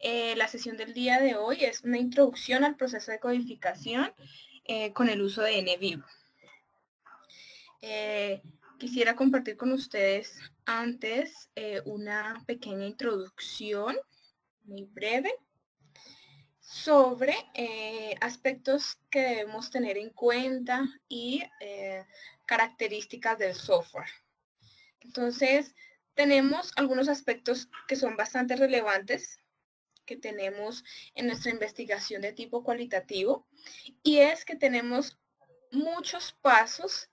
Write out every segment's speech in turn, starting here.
La sesión del día de hoy es una introducción al proceso de codificación con el uso de NVivo. Quisiera compartir con ustedes antes una pequeña introducción muy breve sobre aspectos que debemos tener en cuenta y características del software. Entonces, tenemos algunos aspectos que son bastante relevantes que tenemos en nuestra investigación de tipo cualitativo, y es que tenemos muchos pasos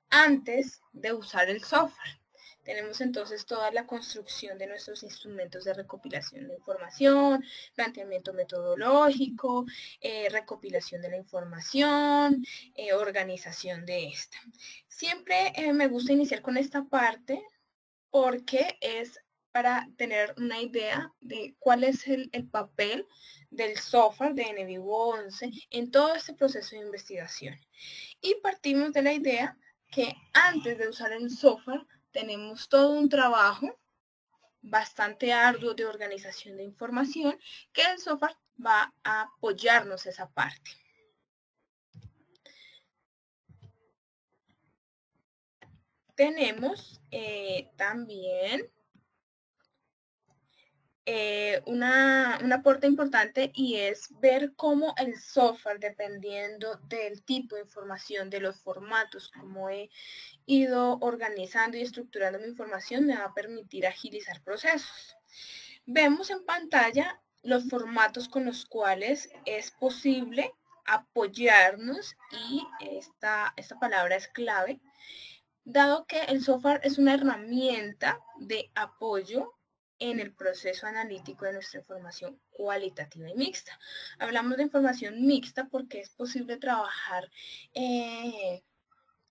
antes de usar el software. Tenemos entonces toda la construcción de nuestros instrumentos de recopilación de información, planteamiento metodológico, recopilación de la información, organización de esta. Siempre me gusta iniciar con esta parte porque es para tener una idea de cuál es el papel del software de NVivo 11 en todo este proceso de investigación. Y partimos de la idea que antes de usar el software tenemos todo un trabajo bastante arduo de organización de información que el software va a apoyarnos esa parte. Tenemos también un aporte importante, y es ver cómo el software, dependiendo del tipo de información, de los formatos, como he ido organizando y estructurando mi información, me va a permitir agilizar procesos. Vemos en pantalla los formatos con los cuales es posible apoyarnos, y esta palabra es clave, dado que el software es una herramienta de apoyo en el proceso analítico de nuestra información cualitativa y mixta. Hablamos de información mixta porque es posible trabajar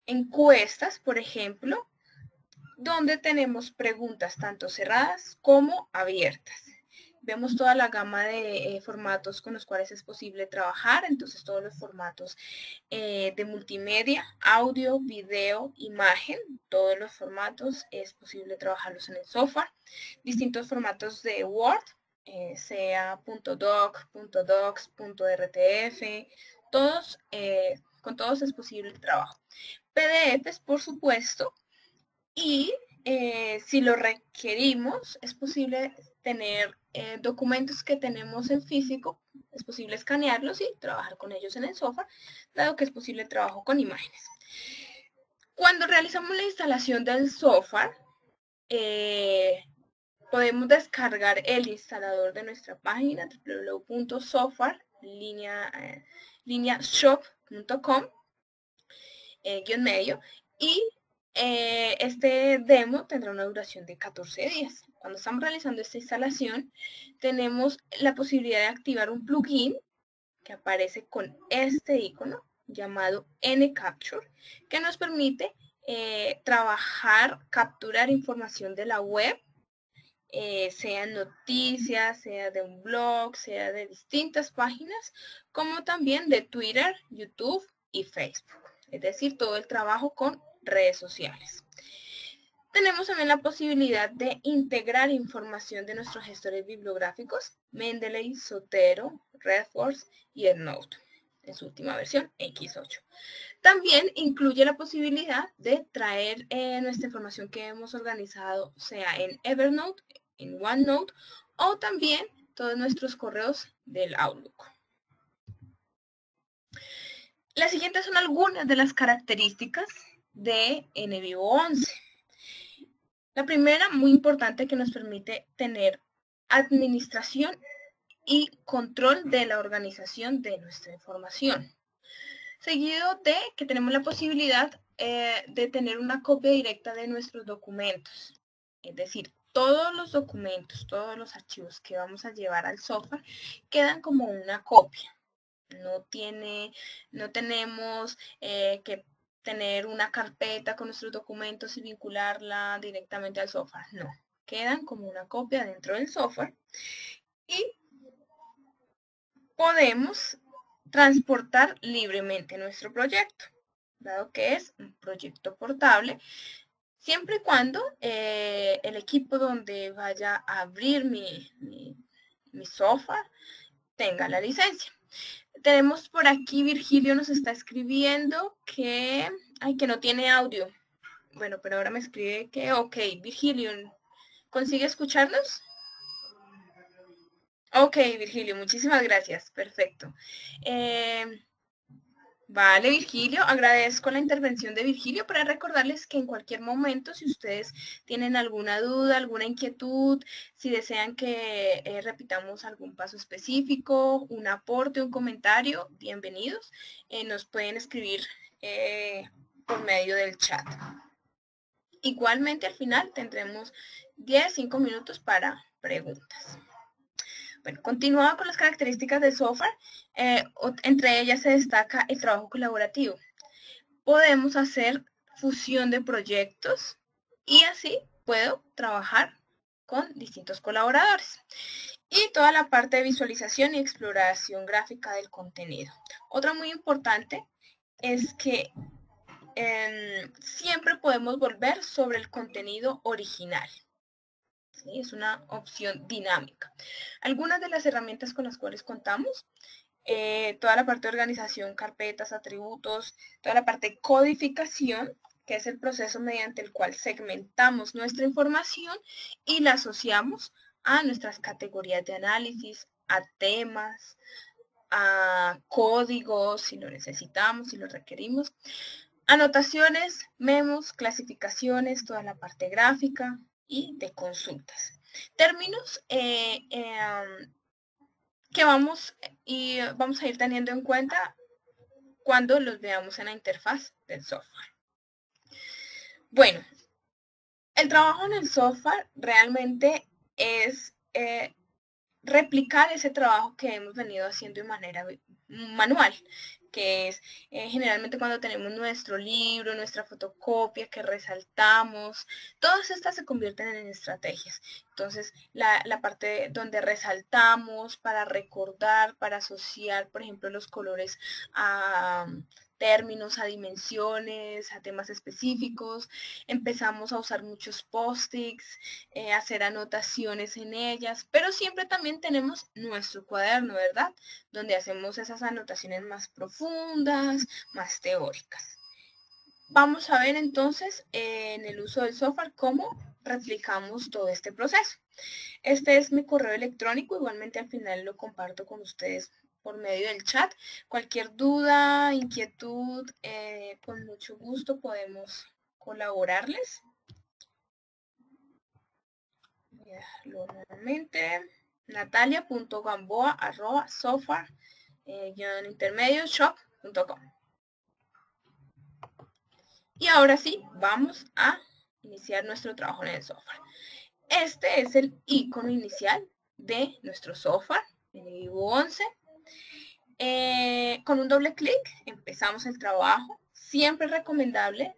encuestas, por ejemplo, donde tenemos preguntas tanto cerradas como abiertas. Vemos toda la gama de formatos con los cuales es posible trabajar, entonces todos los formatos de multimedia, audio, video, imagen, todos los formatos es posible trabajarlos en el software. Distintos formatos de Word, sea .doc, .docs, .rtf, todos, con todos es posible el trabajo. PDFs, por supuesto, y si lo requerimos, es posible tener documentos que tenemos en físico, es posible escanearlos y trabajar con ellos en el software, dado que es posible el trabajo con imágenes. Cuando realizamos la instalación del software, podemos descargar el instalador de nuestra página www.software-shop.com _medio, y este demo tendrá una duración de 14 días. Cuando estamos realizando esta instalación, tenemos la posibilidad de activar un plugin que aparece con este icono llamado NCapture, que nos permite trabajar, capturar información de la web, sea noticias, sea de un blog, sea de distintas páginas, como también de Twitter, YouTube y Facebook. Es decir, todo el trabajo con redes sociales. Tenemos también la posibilidad de integrar información de nuestros gestores bibliográficos, Mendeley, Zotero, RedForce y EndNote, en su última versión, X8. También incluye la posibilidad de traer nuestra información que hemos organizado, sea en Evernote, en OneNote, o también todos nuestros correos del Outlook. Las siguientes son algunas de las características de NVivo 11. La primera, muy importante, que nos permite tener administración y control de la organización de nuestra información. Seguido de que tenemos la posibilidad de tener una copia directa de nuestros documentos. Es decir, todos los documentos, todos los archivos que vamos a llevar al software quedan como una copia. No tenemos que tener una carpeta con nuestros documentos y vincularla directamente al software. No, quedan como una copia dentro del software y podemos transportar libremente nuestro proyecto, dado que es un proyecto portable, siempre y cuando el equipo donde vaya a abrir mi Software tenga la licencia. Tenemos por aquí, Virgilio nos está escribiendo que no tiene audio. Bueno, pero ahora me escribe que, ok, Virgilio, ¿consigue escucharnos? Ok, Virgilio, muchísimas gracias, perfecto. Vale, Virgilio, agradezco la intervención de Virgilio para recordarles que en cualquier momento, si ustedes tienen alguna duda, alguna inquietud, si desean que repitamos algún paso específico, un aporte, un comentario, bienvenidos. Nos pueden escribir por medio del chat. Igualmente al final tendremos 5 minutos para preguntas. Bueno, continuando con las características del software, entre ellas se destaca el trabajo colaborativo. Podemos hacer fusión de proyectos y así puedo trabajar con distintos colaboradores. Y toda la parte de visualización y exploración gráfica del contenido. Otra muy importante es que siempre podemos volver sobre el contenido original. ¿Sí? Es una opción dinámica. Algunas de las herramientas con las cuales contamos, toda la parte de organización, carpetas, atributos, toda la parte de codificación, que es el proceso mediante el cual segmentamos nuestra información y la asociamos a nuestras categorías de análisis, a temas, a códigos, si lo necesitamos, si lo requerimos. Anotaciones, memos, clasificaciones, toda la parte gráfica y de consultas. Términos que vamos a ir teniendo en cuenta cuando los veamos en la interfaz del software. Bueno, el trabajo en el software realmente es replicar ese trabajo que hemos venido haciendo de manera manual, que es generalmente cuando tenemos nuestro libro, nuestra fotocopia que resaltamos, todas estas se convierten en estrategias. Entonces, la parte donde resaltamos para recordar, para asociar, por ejemplo, los colores a términos, a dimensiones, a temas específicos, empezamos a usar muchos post-its, hacer anotaciones en ellas, pero siempre también tenemos nuestro cuaderno, ¿verdad? Donde hacemos esas anotaciones más profundas, más teóricas. Vamos a ver entonces en el uso del software cómo replicamos todo este proceso. Este es mi correo electrónico, igualmente al final lo comparto con ustedes por medio del chat. Cualquier duda, inquietud, con mucho gusto podemos colaborarles. Voy a dejarlo nuevamente. natalia.gamboa@software-intermedioshop.com. Y ahora sí, vamos a iniciar nuestro trabajo en el software. Este es el icono inicial de nuestro software, en el Vivo 11. Con un doble clic empezamos el trabajo. Siempre es recomendable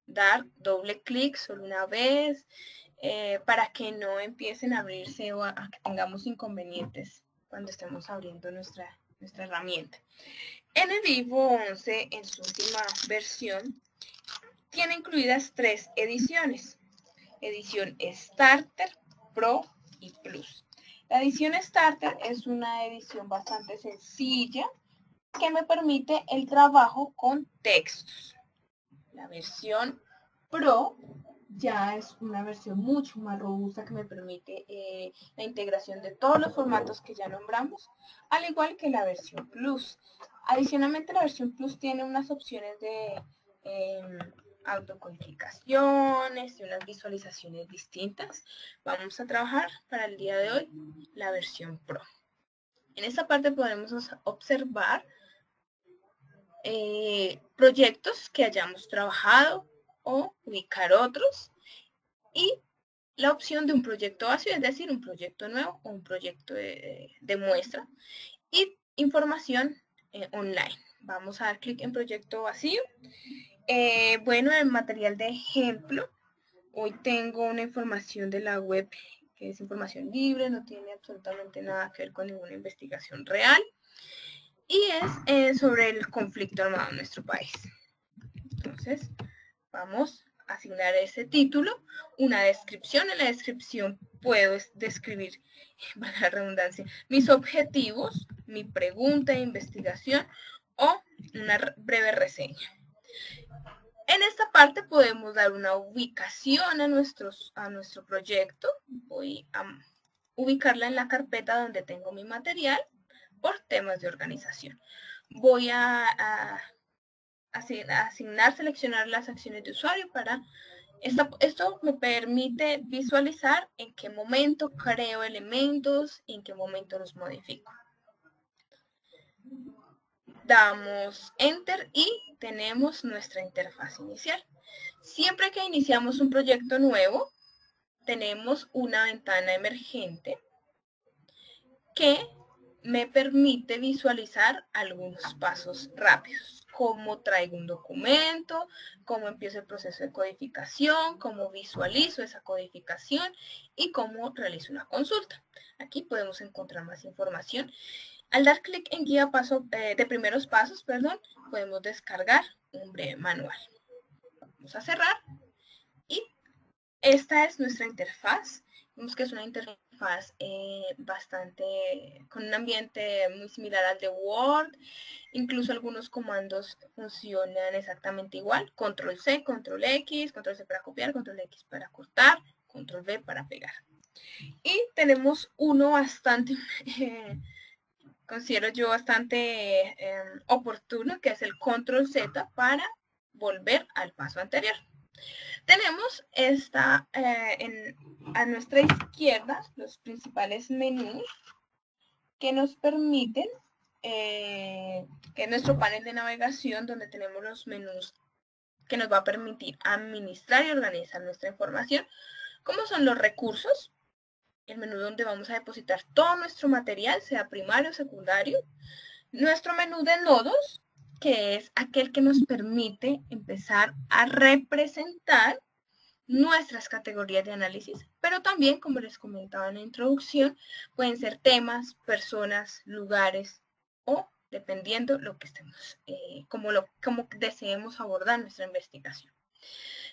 dar doble clic solo una vez para que no empiecen a abrirse o a que tengamos inconvenientes cuando estemos abriendo nuestra herramienta. En el Vivo 11, en su última versión, tiene incluidas 3 ediciones. Edición Starter, Pro y Plus. La edición Starter es una edición bastante sencilla que me permite el trabajo con textos. La versión Pro ya es una versión mucho más robusta que me permite la integración de todos los formatos que ya nombramos, al igual que la versión Plus. Adicionalmente, la versión Plus tiene unas opciones de autocodificaciones y unas visualizaciones distintas. Vamos a trabajar para el día de hoy la versión Pro. En esta parte podemos observar proyectos que hayamos trabajado o ubicar otros y la opción de un proyecto vacío, es decir, un proyecto nuevo o un proyecto de muestra y información online. Vamos a dar clic en proyecto vacío. Bueno, el material de ejemplo, hoy tengo una información de la web que es información libre, no tiene absolutamente nada que ver con ninguna investigación real y es sobre el conflicto armado en nuestro país. Entonces, vamos asignar ese título, una descripción. En la descripción puedo describir, valga la redundancia, mis objetivos, mi pregunta de investigación o una breve reseña. En esta parte podemos dar una ubicación a nuestro proyecto. Voy a ubicarla en la carpeta donde tengo mi material por temas de organización. Voy a asignar, seleccionar las acciones de usuario para... Esto me permite visualizar en qué momento creo elementos y en qué momento los modifico. Damos Enter y tenemos nuestra interfaz inicial. Siempre que iniciamos un proyecto nuevo, tenemos una ventana emergente que me permite visualizar algunos pasos rápidos. Cómo traigo un documento, cómo empiezo el proceso de codificación, cómo visualizo esa codificación y cómo realizo una consulta. Aquí podemos encontrar más información. Al dar clic en guía de primeros pasos, podemos descargar un breve manual. Vamos a cerrar y esta es nuestra interfaz. Vemos que es una interfaz con un ambiente muy similar al de Word. Incluso algunos comandos funcionan exactamente igual. Control C, Control X, Control C para copiar, Control X para cortar, Control V para pegar. Y tenemos uno bastante, considero yo bastante oportuno, que es el Control Z para volver al paso anterior. Tenemos a nuestra izquierda los principales menús que nos permiten, que es nuestro panel de navegación donde tenemos los menús que nos va a permitir administrar y organizar nuestra información, como son los recursos, el menú donde vamos a depositar todo nuestro material, sea primario o secundario, nuestro menú de nodos, que es aquel que nos permite empezar a representar nuestras categorías de análisis, pero también, como les comentaba en la introducción, pueden ser temas, personas, lugares o dependiendo lo que estemos, como deseemos abordar nuestra investigación.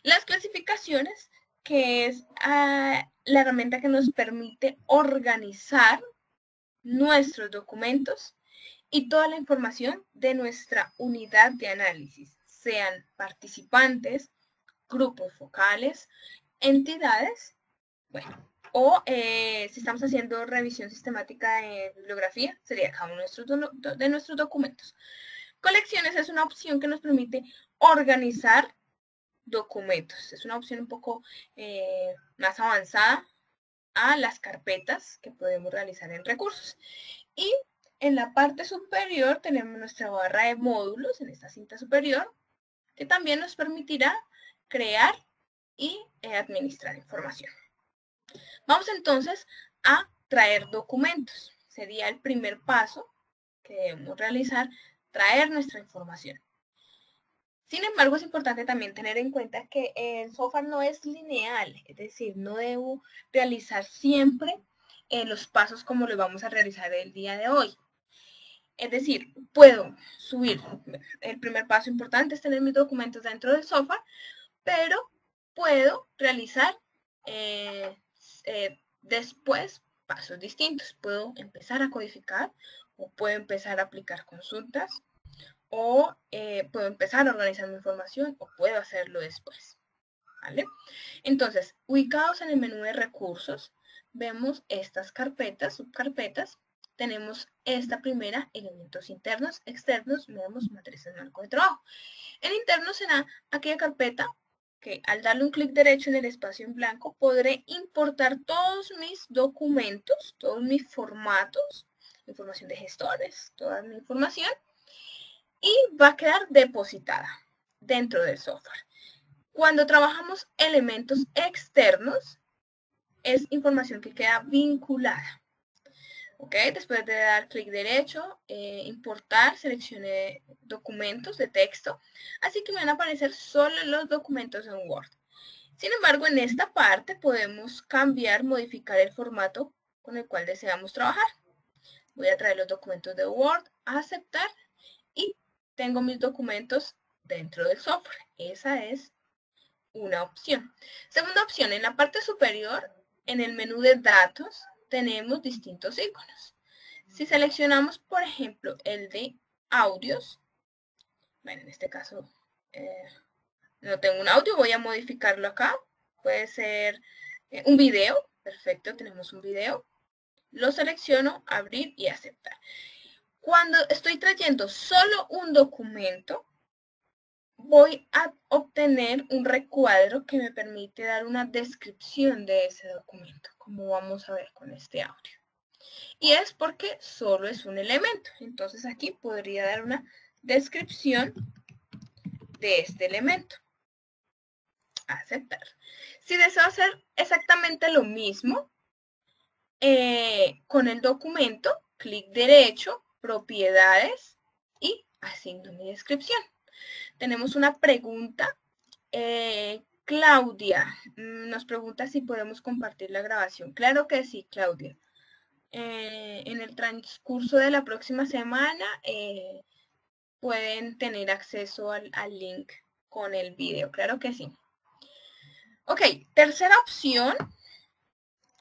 Las clasificaciones, que es la herramienta que nos permite organizar nuestros documentos y toda la información de nuestra unidad de análisis, sean participantes, grupos focales, entidades, bueno, o si estamos haciendo revisión sistemática de bibliografía, sería cada uno de nuestros documentos. Colecciones es una opción que nos permite organizar documentos. Es una opción un poco más avanzada a las carpetas que podemos realizar en recursos. Y en la parte superior tenemos nuestra barra de módulos, en esta cinta superior, que también nos permitirá crear y administrar información. Vamos entonces a traer documentos. Sería el primer paso que debemos realizar, traer nuestra información. Sin embargo, es importante también tener en cuenta que el software no es lineal, es decir, no debo realizar siempre los pasos como lo vamos a realizar el día de hoy. Es decir, puedo subir, el primer paso importante es tener mis documentos dentro del software, pero puedo realizar después pasos distintos. Puedo empezar a codificar o puedo empezar a aplicar consultas o puedo empezar a organizar mi información o puedo hacerlo después. ¿Vale? Entonces, ubicados en el menú de recursos, vemos estas carpetas, subcarpetas. Tenemos esta primera, elementos internos, externos, vemos matrices en marco de trabajo. El interno será aquella carpeta que al darle un clic derecho en el espacio en blanco podré importar todos mis documentos, todos mis formatos, información de gestores, toda mi información, y va a quedar depositada dentro del software. Cuando trabajamos elementos externos, es información que queda vinculada. ¿Ok? Después de dar clic derecho, importar, seleccioné documentos de texto, así que me van a aparecer solo los documentos en Word. Sin embargo, en esta parte podemos cambiar, modificar el formato con el cual deseamos trabajar. Voy a traer los documentos de Word, a aceptar y tengo mis documentos dentro del software. Esa es una opción. Segunda opción, en la parte superior, en el menú de datos, tenemos distintos iconos. Si seleccionamos, por ejemplo, el de audios, bueno, en este caso no tengo un audio, voy a modificarlo acá. Puede ser un video, perfecto, tenemos un video. Lo selecciono, abrir y aceptar. Cuando estoy trayendo solo un documento, voy a obtener un recuadro que me permite dar una descripción de ese documento, como vamos a ver con este audio. Y es porque solo es un elemento. Entonces aquí podría dar una descripción de este elemento. Aceptar. Si deseo hacer exactamente lo mismo con el documento, clic derecho, propiedades y asigno mi descripción. Tenemos una pregunta. Claudia nos pregunta si podemos compartir la grabación. Claro que sí, Claudia. En el transcurso de la próxima semana pueden tener acceso al link con el video. Claro que sí. Ok, tercera opción,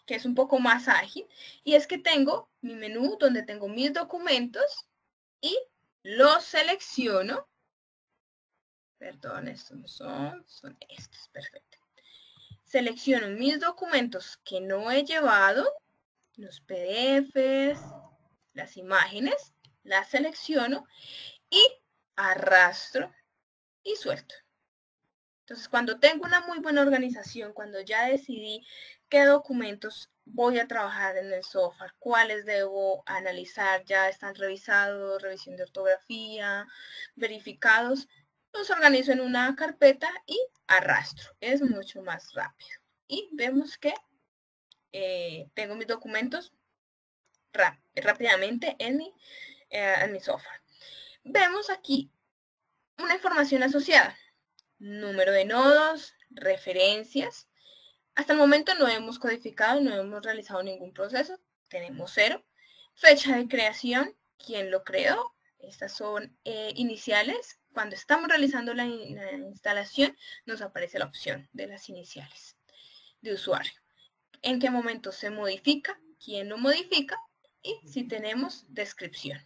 que es un poco más ágil, y es que tengo mi menú donde tengo mis documentos y los selecciono. Perdón, estos no son estos, perfecto. Selecciono mis documentos que no he llevado, los PDFs, las imágenes, las selecciono y arrastro y suelto. Entonces, cuando tengo una muy buena organización, cuando ya decidí qué documentos voy a trabajar en el software, cuáles debo analizar, ya están revisados, revisión de ortografía, verificados, los organizo en una carpeta y arrastro. Es mucho más rápido. Y vemos que tengo mis documentos rápidamente en mi software. Vemos aquí una información asociada. Número de nodos, referencias. Hasta el momento no hemos codificado, no hemos realizado ningún proceso. Tenemos 0. Fecha de creación, quién lo creó. Estas son iniciales. Cuando estamos realizando la instalación, nos aparece la opción de las iniciales de usuario. En qué momento se modifica, quién lo modifica y si tenemos descripción.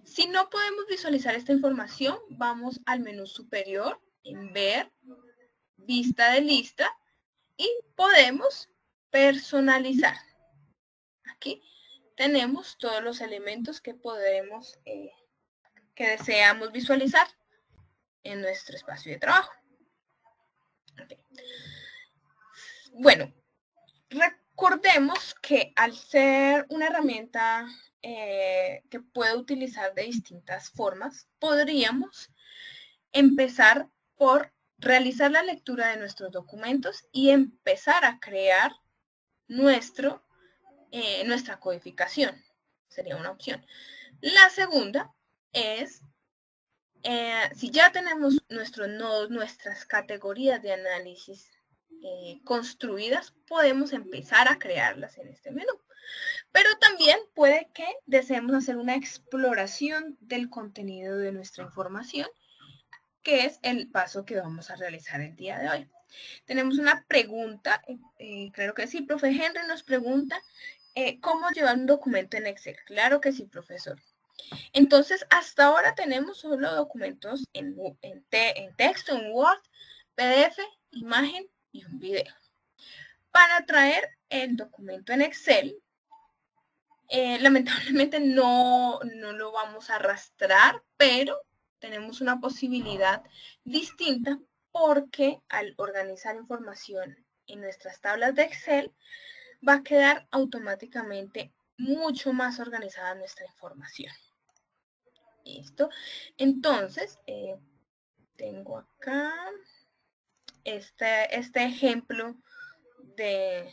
Si no podemos visualizar esta información, vamos al menú superior en ver, vista de lista y podemos personalizar. Aquí tenemos todos los elementos que podemos, que deseamos visualizar en nuestro espacio de trabajo. Okay. Bueno, recordemos que al ser una herramienta que puede utilizar de distintas formas, podríamos empezar por realizar la lectura de nuestros documentos y empezar a crear nuestra codificación. Sería una opción. La segunda es, si ya tenemos nuestros nodos, nuestras categorías de análisis construidas, podemos empezar a crearlas en este menú. Pero también puede que deseemos hacer una exploración del contenido de nuestra información, que es el paso que vamos a realizar el día de hoy. Tenemos una pregunta, claro que sí, profe Henry nos pregunta, ¿cómo llevar un documento en Excel? Claro que sí, profesor. Entonces, hasta ahora tenemos solo documentos en texto, en Word, PDF, imagen y un video. Para traer el documento en Excel, lamentablemente no lo vamos a arrastrar, pero tenemos una posibilidad distinta porque al organizar información en nuestras tablas de Excel va a quedar automáticamente mucho más organizada nuestra información. Listo. Entonces, tengo acá este ejemplo de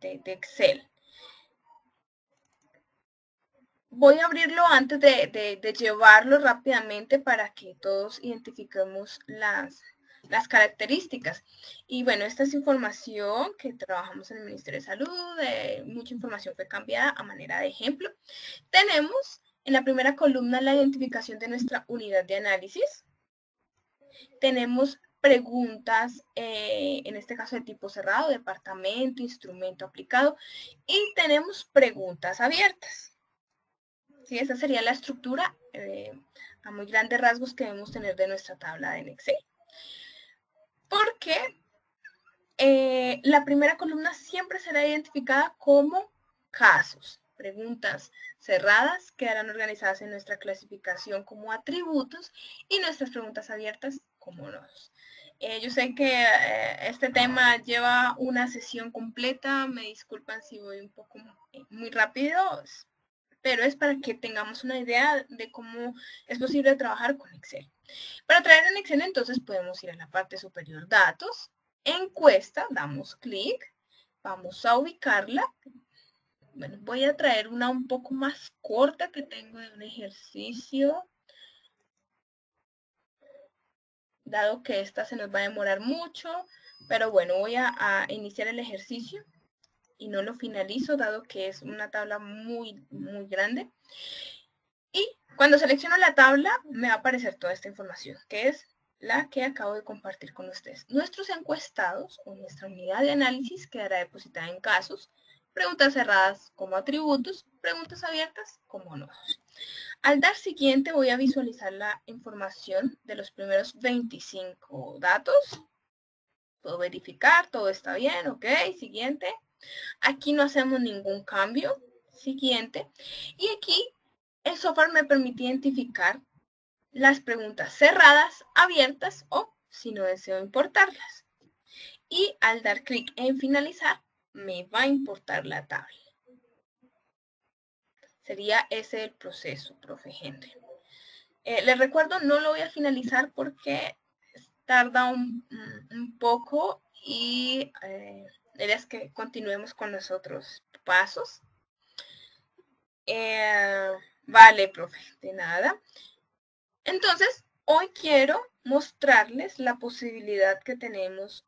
Excel. Voy a abrirlo antes de llevarlo rápidamente para que todos identifiquemos las características. Y bueno, esta es información que trabajamos en el Ministerio de Salud, mucha información fue cambiada a manera de ejemplo. Tenemos en la primera columna la identificación de nuestra unidad de análisis. Tenemos preguntas, en este caso de tipo cerrado, departamento, instrumento aplicado, y tenemos preguntas abiertas. ¿Sí? Esa sería la estructura a muy grandes rasgos que debemos tener de nuestra tabla en Excel. Porque la primera columna siempre será identificada como casos. Preguntas cerradas quedarán organizadas en nuestra clasificación como atributos y nuestras preguntas abiertas como nodos. Yo sé que este tema lleva una sesión completa, me disculpan si voy un poco muy rápido, pero es para que tengamos una idea de cómo es posible trabajar con Excel. Para traer en Excel entonces podemos ir a la parte superior, datos, encuesta, damos clic, vamos a ubicarla. Bueno, voy a traer una un poco más corta que tengo de un ejercicio, dado que esta se nos va a demorar mucho, pero bueno, voy a iniciar el ejercicio y no lo finalizo, dado que es una tabla muy grande. Y cuando selecciono la tabla, me va a aparecer toda esta información, que es la que acabo de compartir con ustedes. Nuestros encuestados o nuestra unidad de análisis quedará depositada en casos, preguntas cerradas como atributos, preguntas abiertas como nodos. Al dar siguiente voy a visualizar la información de los primeros 25 datos. Puedo verificar, todo está bien, ok, siguiente. Aquí no hacemos ningún cambio, siguiente. Y aquí el software me permite identificar las preguntas cerradas, abiertas o si no deseo importarlas. Y al dar clic en finalizar, me va a importar la tabla. Sería ese el proceso, profe Henry. Les recuerdo, no lo voy a finalizar porque tarda un poco y la idea es que continuemos con los otros pasos. Vale, profe, de nada. Entonces, hoy quiero mostrarles la posibilidad que tenemos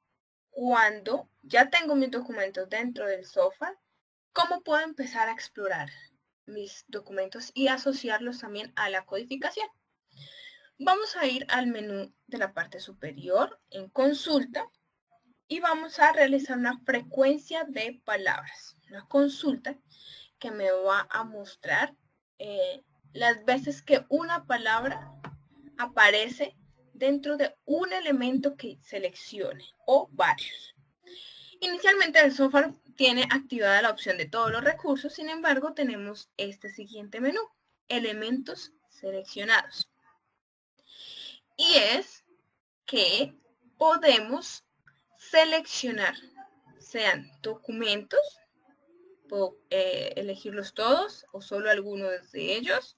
cuando ya tengo mis documentos dentro del software, cómo puedo empezar a explorar mis documentos y asociarlos también a la codificación. Vamos a ir al menú de la parte superior en consulta y vamos a realizar una frecuencia de palabras, una consulta que me va a mostrar las veces que una palabra aparece dentro de un elemento que seleccione o varios. Inicialmente el software tiene activada la opción de todos los recursos, sin embargo tenemos este siguiente menú, elementos seleccionados. Y es que podemos seleccionar, sean documentos, puedo elegirlos todos o solo algunos de ellos.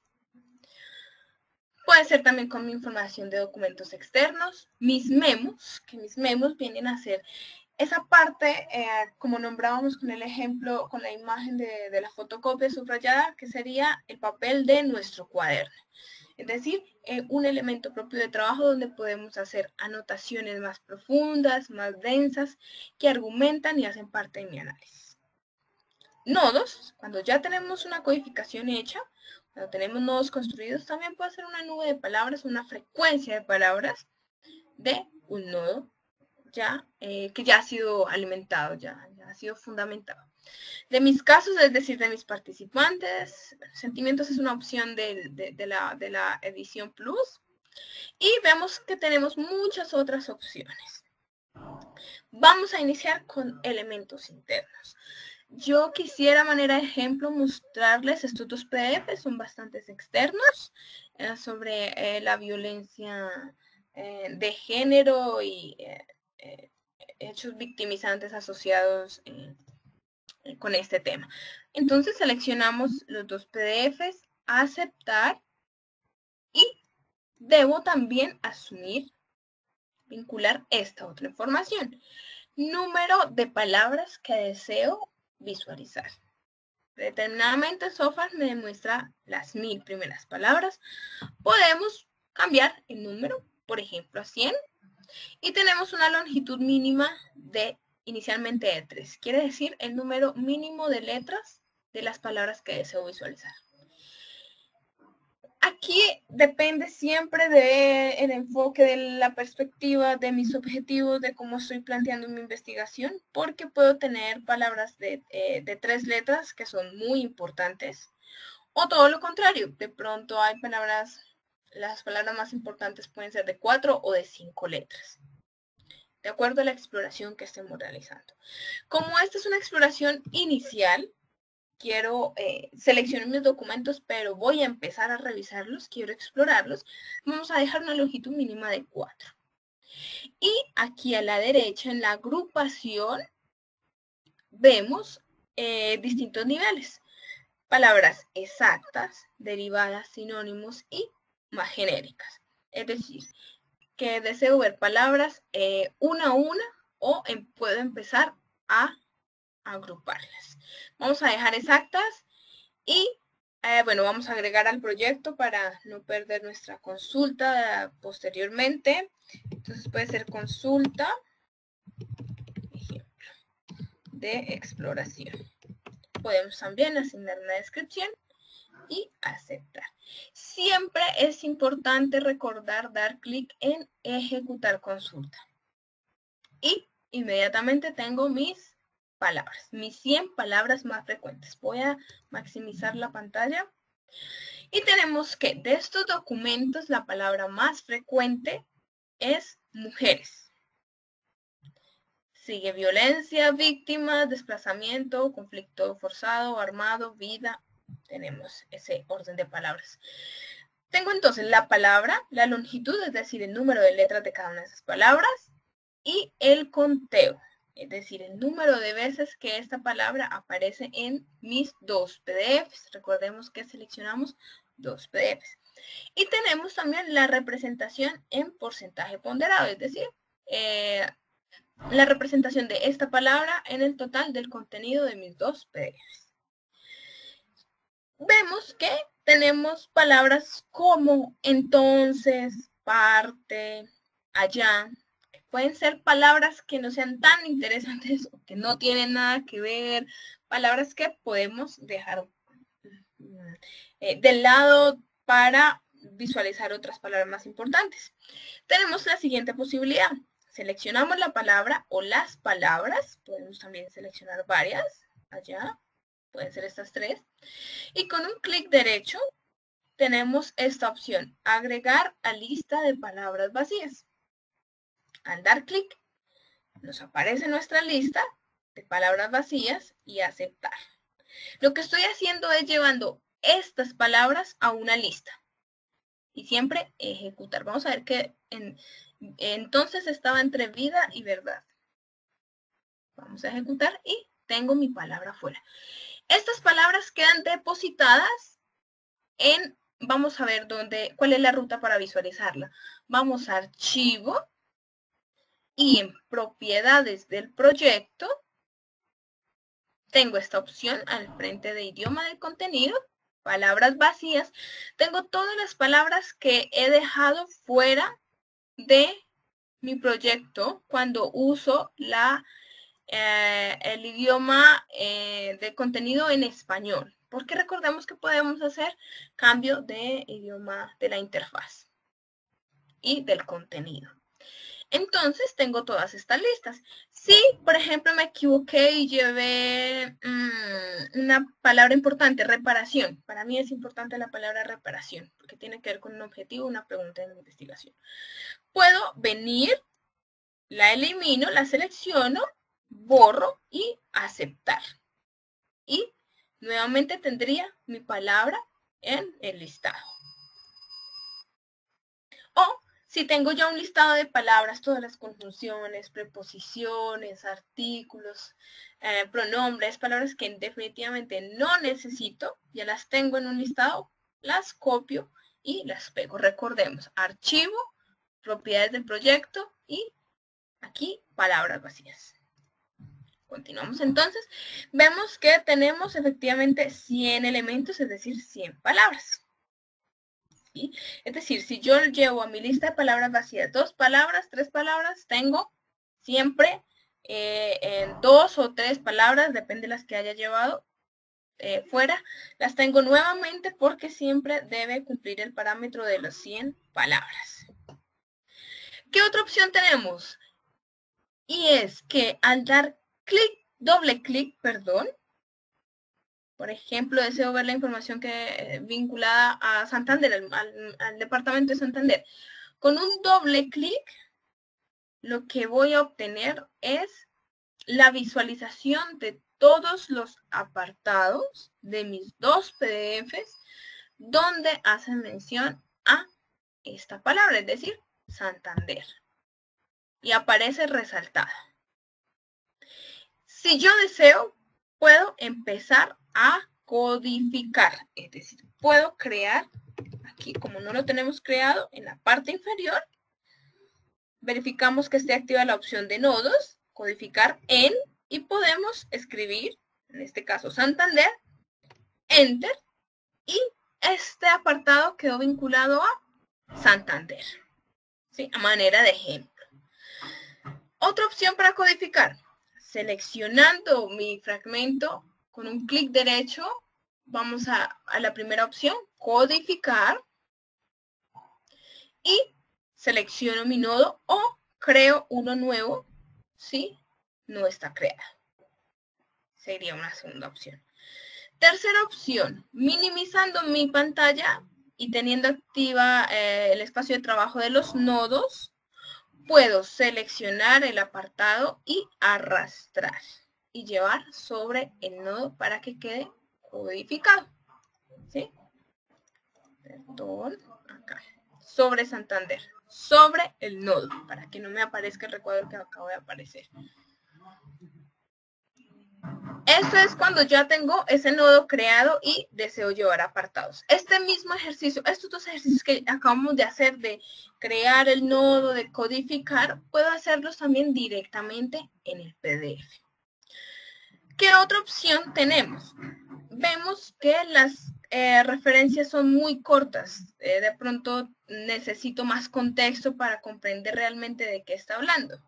Puede ser también con mi información de documentos externos, mis memos, que mis memos vienen a ser esa parte, como nombrábamos con el ejemplo, con la imagen de la fotocopia subrayada, que sería el papel de nuestro cuaderno. Es decir, un elemento propio de trabajo donde podemos hacer anotaciones más profundas, más densas, que argumentan y hacen parte de mi análisis. Nodos, cuando ya tenemos una codificación hecha, cuando tenemos nodos construidos, también puede ser una nube de palabras, una frecuencia de palabras de un nodo ya, que ya ha sido alimentado, ya ha sido fundamentado. De mis casos, es decir, de mis participantes, sentimientos es una opción de la edición Plus. Y vemos que tenemos muchas otras opciones. Vamos a iniciar con elementos internos. Yo quisiera, a manera de ejemplo, mostrarles estos dos PDF, son bastantes externos, sobre la violencia de género y hechos victimizantes asociados con este tema. Entonces seleccionamos los dos PDFs, aceptar y debo también asumir, vincular esta otra información. Número de palabras que deseo visualizar. Determinadamente el software me demuestra las 1000 primeras palabras. Podemos cambiar el número, por ejemplo, a 100. Y tenemos una longitud mínima de inicialmente de 3. Quiere decir el número mínimo de letras de las palabras que deseo visualizar. Aquí depende siempre del enfoque, de la perspectiva, de mis objetivos, de cómo estoy planteando mi investigación, porque puedo tener palabras de 3 letras que son muy importantes, o todo lo contrario, de pronto hay palabras, las palabras más importantes pueden ser de 4 o de 5 letras, de acuerdo a la exploración que estemos realizando. Como esta es una exploración inicial, quiero seleccionar mis documentos, pero voy a empezar a revisarlos, quiero explorarlos. Vamos a dejar una longitud mínima de 4. Y aquí a la derecha, en la agrupación, vemos distintos niveles. Palabras exactas, derivadas, sinónimos y más genéricas. Es decir, que deseo ver palabras una a una o puedo empezar a agruparlas. Vamos a dejar exactas y bueno, vamos a agregar al proyecto para no perder nuestra consulta posteriormente. Entonces puede ser consulta, ejemplo, de exploración. Podemos también asignar una descripción y aceptar. Siempre es importante recordar dar clic en ejecutar consulta. Y inmediatamente tengo mis palabras, mis 100 palabras más frecuentes. Voy a maximizar la pantalla. Y tenemos que de estos documentos la palabra más frecuente es mujeres. Sigue violencia, víctimas, desplazamiento, conflicto forzado, armado, vida. Tenemos ese orden de palabras. Tengo entonces la palabra, la longitud, es decir, el número de letras de cada una de esas palabras, y el conteo, es decir, el número de veces que esta palabra aparece en mis 2 PDFs. Recordemos que seleccionamos 2 PDFs. Y tenemos también la representación en porcentaje ponderado, es decir, la representación de esta palabra en el total del contenido de mis 2 PDFs. Vemos que tenemos palabras como entonces, parte, allá. Pueden ser palabras que no sean tan interesantes o que no tienen nada que ver, palabras que podemos dejar del lado para visualizar otras palabras más importantes. Tenemos la siguiente posibilidad. Seleccionamos la palabra o las palabras, podemos también seleccionar varias, allá, pueden ser estas 3, y con un clic derecho tenemos esta opción, agregar a lista de palabras vacías. Al dar clic, nos aparece nuestra lista de palabras vacías y aceptar. Lo que estoy haciendo es llevando estas palabras a una lista y siempre ejecutar. Vamos a ver que entonces estaba entre vida y verdad. Vamos a ejecutar y tengo mi palabra fuera. Estas palabras quedan depositadas en, vamos a ver cuál es la ruta para visualizarla. Vamos a archivo y en propiedades del proyecto tengo esta opción al frente de idioma del contenido, palabras vacías. Tengo todas las palabras que he dejado fuera de mi proyecto cuando uso el idioma de contenido en español, porque recordemos que podemos hacer cambio de idioma de la interfaz y del contenido. Entonces tengo todas estas listas. Si, por ejemplo, me equivoqué y llevé una palabra importante, reparación. Para mí es importante la palabra reparación, porque tiene que ver con un objetivo, una pregunta de investigación. Puedo venir, la elimino, la selecciono, borro y aceptar. Y nuevamente tendría mi palabra en el listado. O si tengo ya un listado de palabras, todas las conjunciones, preposiciones, artículos, pronombres, palabras que definitivamente no necesito, ya las tengo en un listado, las copio y las pego. Recordemos, archivo, propiedades del proyecto y aquí palabras vacías. Continuamos entonces. Vemos que tenemos efectivamente 100 elementos, es decir, 100 palabras. ¿Sí? Es decir, si yo llevo a mi lista de palabras vacías 2 palabras, 3 palabras, tengo siempre en 2 o 3 palabras, depende de las que haya llevado, fuera, las tengo nuevamente porque siempre debe cumplir el parámetro de las 100 palabras. ¿Qué otra opción tenemos? Y es que al dar doble clic, por ejemplo, deseo ver la información vinculada a Santander, al departamento de Santander. Con un doble clic, lo que voy a obtener es la visualización de todos los apartados de mis dos PDFs donde hacen mención a esta palabra, es decir, Santander. Y aparece resaltada. Si yo deseo, puedo empezar a codificar, es decir, puedo crear, aquí como no lo tenemos creado, en la parte inferior, verificamos que esté activa la opción de nodos, codificar en, y podemos escribir, en este caso Santander, Enter, y este apartado quedó vinculado a Santander, ¿sí? A manera de ejemplo. Otra opción para codificar, seleccionando mi fragmento con un clic derecho, vamos a la primera opción, codificar, y selecciono mi nodo o creo uno nuevo si no está creado. Sería una segunda opción. Tercera opción, minimizando mi pantalla y teniendo activa el espacio de trabajo de los nodos, puedo seleccionar el apartado y arrastrar y llevar sobre el nodo para que quede codificado. ¿Sí? Perdón, acá. Sobre Santander, sobre el nodo, para que no me aparezca el recuadro que acabo de aparecer. Esto es cuando ya tengo ese nodo creado y deseo llevar apartados. Este mismo ejercicio, estos dos ejercicios que acabamos de hacer de crear el nodo, de codificar, puedo hacerlos también directamente en el PDF. ¿Qué otra opción tenemos? Vemos que las referencias son muy cortas. De pronto necesito más contexto para comprender realmente de qué está hablando.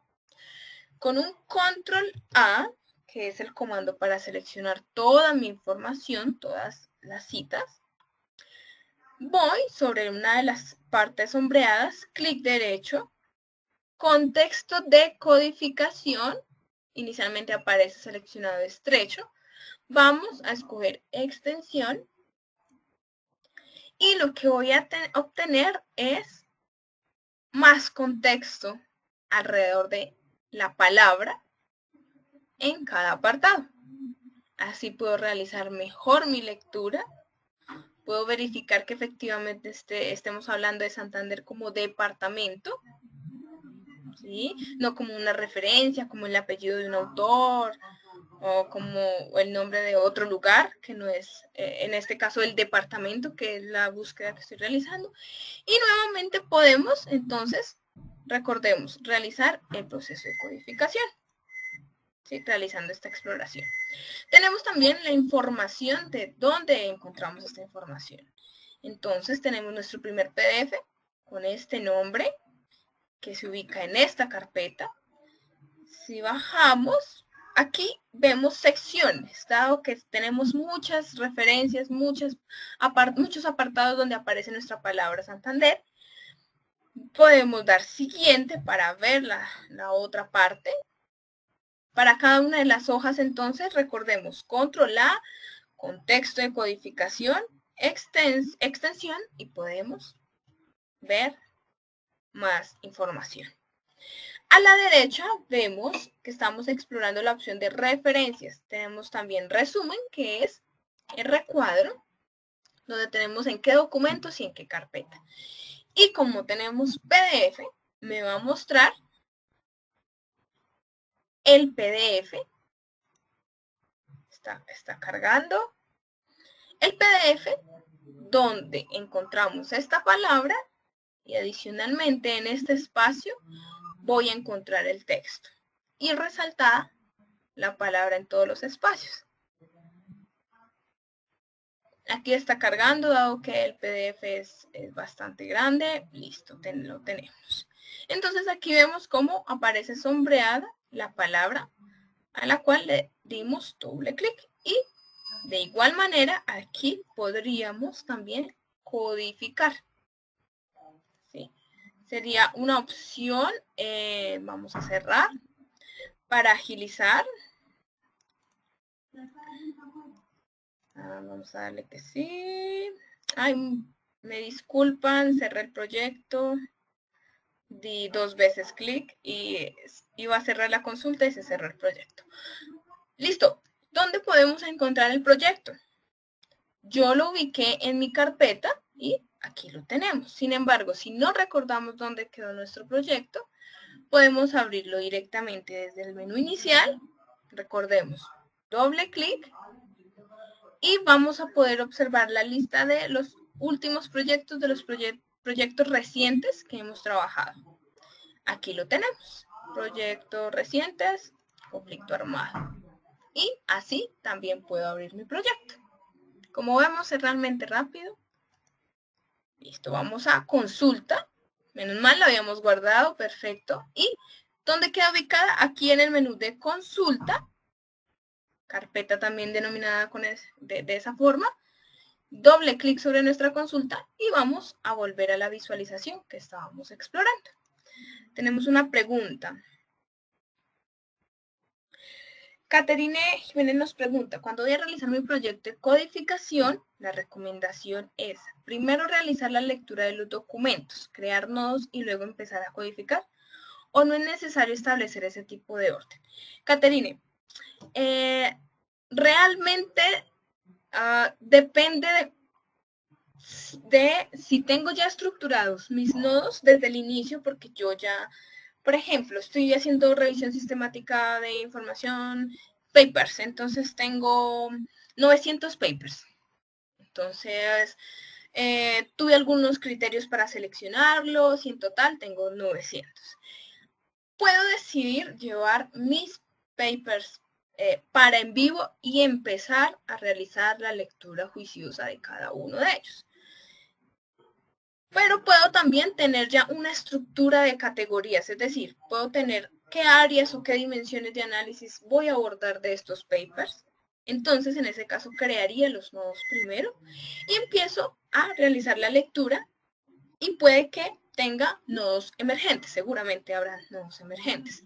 Con un control A, que es el comando para seleccionar toda mi información, todas las citas, voy sobre una de las partes sombreadas, clic derecho, contexto de codificación, inicialmente aparece seleccionado estrecho, vamos a escoger extensión y lo que voy a obtener es más contexto alrededor de la palabra en cada apartado. Así puedo realizar mejor mi lectura. Puedo verificar que efectivamente estemos hablando de Santander como departamento, ¿sí? No como una referencia, como el apellido de un autor o como el nombre de otro lugar, que no es, en este caso, el departamento, que es la búsqueda que estoy realizando. Y nuevamente podemos, entonces, recordemos, realizar el proceso de codificación. ¿Sí? Realizando esta exploración. Tenemos también la información de dónde encontramos esta información. Entonces tenemos nuestro primer PDF con este nombre que se ubica en esta carpeta. Si bajamos, aquí vemos secciones, dado que tenemos muchas referencias, muchos apartados donde aparece nuestra palabra Santander. Podemos dar siguiente para ver la otra parte. Para cada una de las hojas, entonces, recordemos, control A, contexto de codificación, extensión, y podemos ver más información. A la derecha vemos que estamos explorando la opción de referencias. Tenemos también resumen, que es el recuadro, donde tenemos en qué documentos y en qué carpeta. Y como tenemos PDF, me va a mostrar el PDF. Está cargando el PDF donde encontramos esta palabra y adicionalmente en este espacio voy a encontrar el texto y resaltada la palabra en todos los espacios. Aquí está cargando, dado que el PDF es bastante grande. Listo, lo tenemos. Entonces aquí vemos cómo aparece sombreada la palabra a la cual le dimos doble clic y De igual manera, aquí podríamos también codificar. ¿Sí? Sería una opción, vamos a cerrar, para agilizar. Vamos a darle que sí. Ay, me disculpan, cerré el proyecto. Di 2 veces clic y iba a cerrar la consulta y se cerró el proyecto. Listo. ¿Dónde podemos encontrar el proyecto? Yo lo ubiqué en mi carpeta y aquí lo tenemos. Sin embargo, si no recordamos dónde quedó nuestro proyecto, podemos abrirlo directamente desde el menú inicial. Recordemos, doble clic y vamos a poder observar la lista de los últimos proyectos, de los proyectos recientes que hemos trabajado. Aquí lo tenemos, proyectos recientes, conflicto armado. Y así también puedo abrir mi proyecto. Como vemos, es realmente rápido. Listo, vamos a consulta. Menos mal, la habíamos guardado, perfecto. ¿Y dónde queda ubicada? Aquí en el menú de consulta. Carpeta también denominada de esa forma. Doble clic sobre nuestra consulta y vamos a volver a la visualización que estábamos explorando. Tenemos una pregunta. Caterine Jiménez nos pregunta, cuando voy a realizar mi proyecto de codificación, la recomendación es primero realizar la lectura de los documentos, crear nodos y luego empezar a codificar, o no es necesario establecer ese tipo de orden. Caterine, realmente depende de si tengo ya estructurados mis nodos desde el inicio, porque yo ya, por ejemplo, estoy haciendo revisión sistemática de información, papers, entonces tengo 900 papers. Entonces, tuve algunos criterios para seleccionarlos y en total tengo 900. Puedo decidir llevar mis papers para en vivo y empezar a realizar la lectura juiciosa de cada uno de ellos. Pero puedo también tener ya una estructura de categorías, es decir, puedo tener qué áreas o qué dimensiones de análisis voy a abordar de estos papers. Entonces, en ese caso, crearía los nodos primero y empiezo a realizar la lectura y puede que tenga nodos emergentes, seguramente habrá nodos emergentes.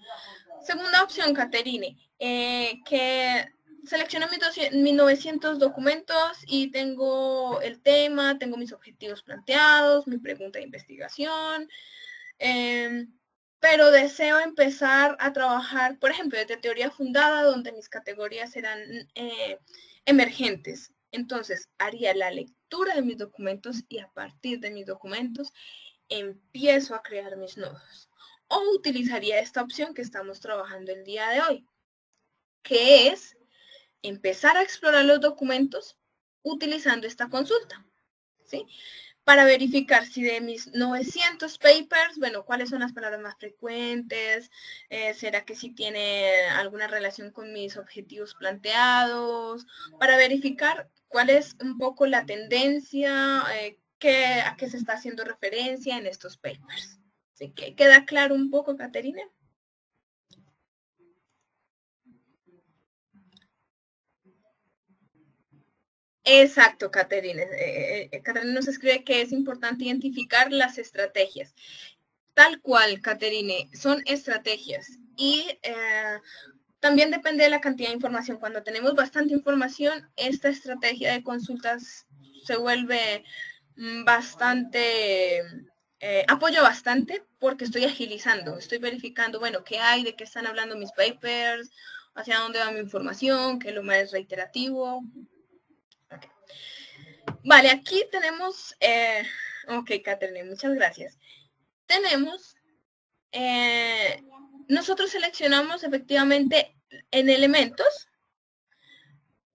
Segunda opción, Caterine, que selecciono mis 900 documentos y tengo el tema, tengo mis objetivos planteados, mi pregunta de investigación, pero deseo empezar a trabajar, por ejemplo, desde teoría fundada, donde mis categorías serán emergentes. Entonces, haría la lectura de mis documentos y a partir de mis documentos empiezo a crear mis nodos. O utilizaría esta opción que estamos trabajando el día de hoy, que es empezar a explorar los documentos utilizando esta consulta, ¿sí? Para verificar si de mis 900 papers, bueno, cuáles son las palabras más frecuentes, será que sí tiene alguna relación con mis objetivos planteados, para verificar cuál es un poco la tendencia, a qué se está haciendo referencia en estos papers. ¿Sí? ¿Queda claro un poco, Caterina? Exacto, Caterina. Caterina nos escribe que es importante identificar las estrategias. Tal cual, Caterine, son estrategias. Y también depende de la cantidad de información. Cuando tenemos bastante información, esta estrategia de consultas se vuelve bastante, apoyo bastante porque estoy agilizando, estoy verificando, bueno, qué hay, de qué están hablando mis papers, hacia dónde va mi información, qué es lo más reiterativo. Okay. Vale, aquí tenemos, ok, Catherine, muchas gracias. Tenemos, nosotros seleccionamos efectivamente en elementos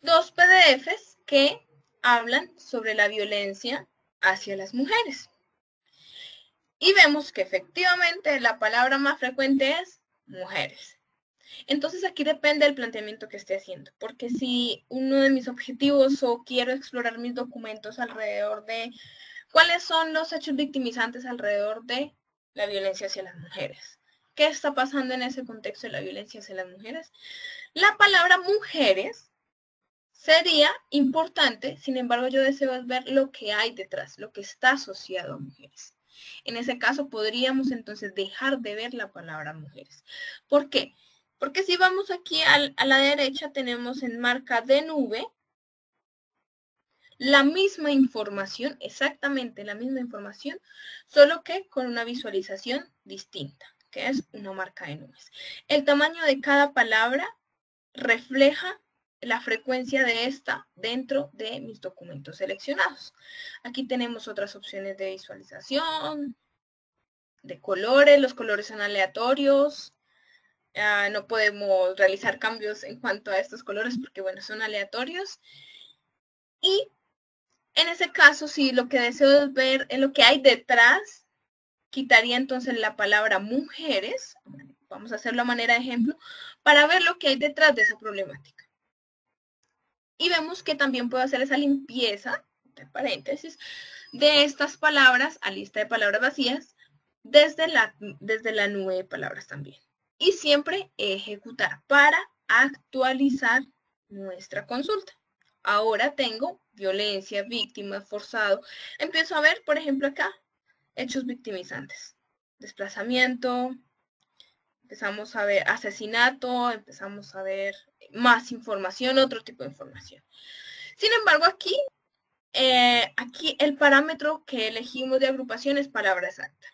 2 PDFs que hablan sobre la violencia hacia las mujeres. Y vemos que efectivamente la palabra más frecuente es mujeres. Entonces aquí depende del planteamiento que esté haciendo, porque si uno de mis objetivos o quiero explorar mis documentos alrededor de cuáles son los hechos victimizantes alrededor de la violencia hacia las mujeres. ¿Qué está pasando en ese contexto de la violencia hacia las mujeres? La palabra mujeres sería importante, sin embargo, yo deseo ver lo que hay detrás, lo que está asociado a mujeres. En ese caso, podríamos entonces dejar de ver la palabra mujeres. ¿Por qué? Porque si vamos aquí a la derecha, tenemos en marca de nube la misma información, exactamente la misma información, solo que con una visualización distinta, que es una marca de nubes. El tamaño de cada palabra refleja la frecuencia de esta dentro de mis documentos seleccionados. Aquí tenemos otras opciones de visualización, de colores. Los colores son aleatorios. No podemos realizar cambios en cuanto a estos colores porque, bueno, son aleatorios. Y en ese caso, si lo que deseo es ver en lo que hay detrás, quitaría entonces la palabra mujeres. Vamos a hacerlo a manera de ejemplo para ver lo que hay detrás de esa problemática. Y vemos que también puedo hacer esa limpieza, entre paréntesis, de estas palabras a lista de palabras vacías desde la nube de palabras también. Y siempre ejecutar para actualizar nuestra consulta. Ahora tengo violencia, víctima, forzado. Empiezo a ver, por ejemplo, acá, hechos victimizantes. Desplazamiento, empezamos a ver asesinato, empezamos a ver más información, otro tipo de información. Sin embargo, aquí el parámetro que elegimos de agrupación es palabra exacta.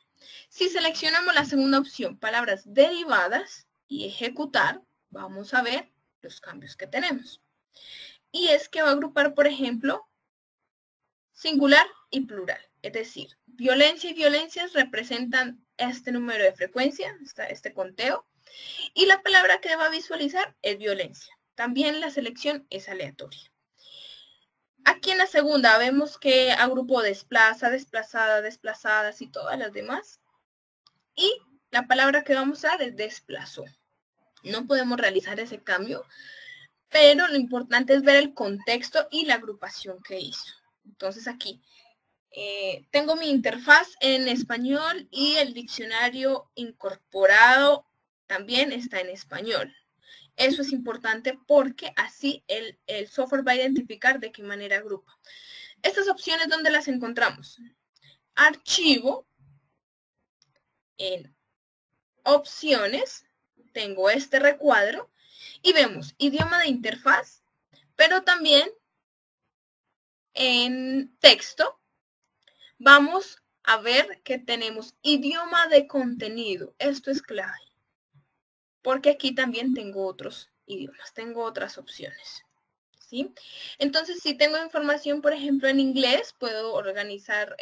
Si seleccionamos la segunda opción, palabras derivadas y ejecutar, vamos a ver los cambios que tenemos. Y es que va a agrupar, por ejemplo, singular y plural. Es decir, violencia y violencias representan este número de frecuencia, este conteo. Y la palabra que va a visualizar es violencia. También la selección es aleatoria. Aquí en la segunda vemos que agrupó desplaza, desplazada, desplazadas y todas las demás. Y la palabra que vamos a usar es desplazó. No podemos realizar ese cambio, pero lo importante es ver el contexto y la agrupación que hizo. Entonces aquí tengo mi interfaz en español y el diccionario incorporado también está en español. Eso es importante porque así el software va a identificar de qué manera agrupa. Estas opciones, ¿dónde las encontramos? Archivo, en opciones, tengo este recuadro y vemos idioma de interfaz, pero también en texto vamos a ver que tenemos idioma de contenido. Esto es clave, porque aquí también tengo otros idiomas, tengo otras opciones. ¿Sí? Entonces, si tengo información, por ejemplo, en inglés, puedo organizar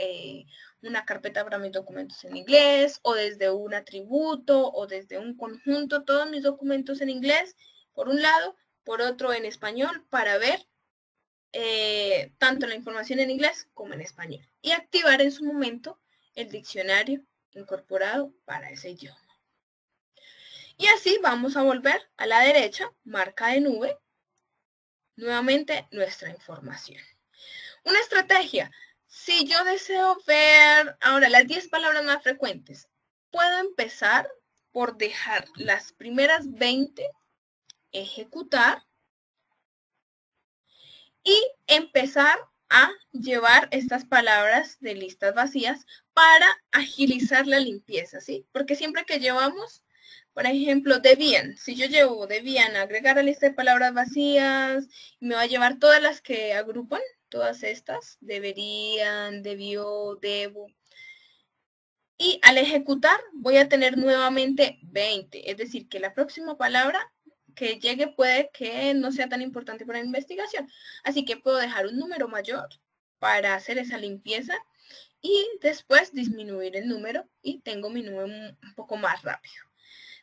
una carpeta para mis documentos en inglés, o desde un atributo, o desde un conjunto, todos mis documentos en inglés, por un lado, por otro en español, para ver tanto la información en inglés como en español. Y activar en su momento el diccionario incorporado para ese idioma. Y así vamos a volver a la derecha, marca de nube, nuevamente nuestra información. Una estrategia. Si yo deseo ver ahora las 10 palabras más frecuentes, puedo empezar por dejar las primeras 20, ejecutar y empezar a llevar estas palabras de listas vacías para agilizar la limpieza, ¿sí? Porque siempre que llevamos, por ejemplo, debían, si yo llevo debían agregar a lista de palabras vacías, me va a llevar todas las que agrupan, todas estas, deberían, debió, debo. Y al ejecutar voy a tener nuevamente 20, es decir, que la próxima palabra que llegue puede que no sea tan importante para la investigación. Así que puedo dejar un número mayor para hacer esa limpieza y después disminuir el número y tengo mi número un poco más rápido.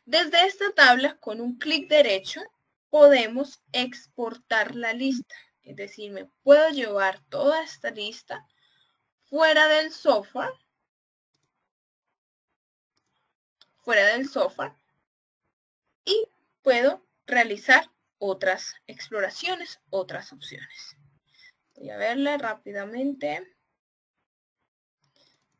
Desde esta tabla, con un clic derecho, podemos exportar la lista. Es decir, me puedo llevar toda esta lista fuera del software y puedo realizar otras exploraciones, otras opciones. Voy a verla rápidamente.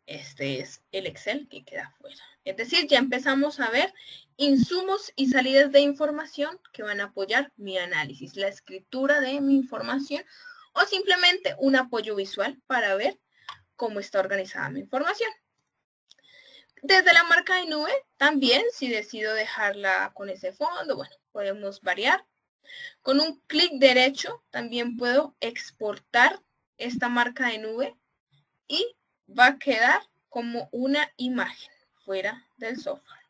Este es el Excel que queda afuera. Es decir, ya empezamos a ver insumos y salidas de información que van a apoyar mi análisis, la escritura de mi información o simplemente un apoyo visual para ver cómo está organizada mi información. Desde la marca de nube, también, si decido dejarla con ese fondo, bueno, podemos variar. Con un clic derecho, también puedo exportar esta marca de nube y va a quedar como una imagen fuera del software.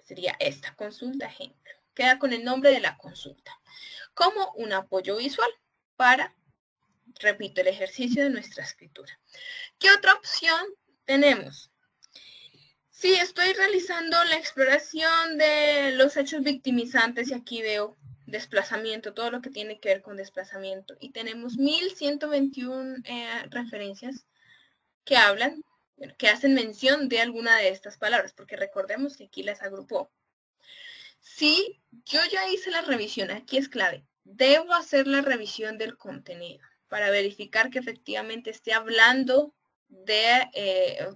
Sería esta, consulta ejemplo. Queda con el nombre de la consulta. Como un apoyo visual para, repito, el ejercicio de nuestra escritura. ¿Qué otra opción tenemos? Si estoy realizando la exploración de los hechos victimizantes y aquí veo desplazamiento, todo lo que tiene que ver con desplazamiento. Y tenemos 1121 referencias que hablan, bueno, que hacen mención de alguna de estas palabras, porque recordemos que aquí las agrupó. Si yo ya hice la revisión, aquí es clave, debo hacer la revisión del contenido para verificar que efectivamente esté hablando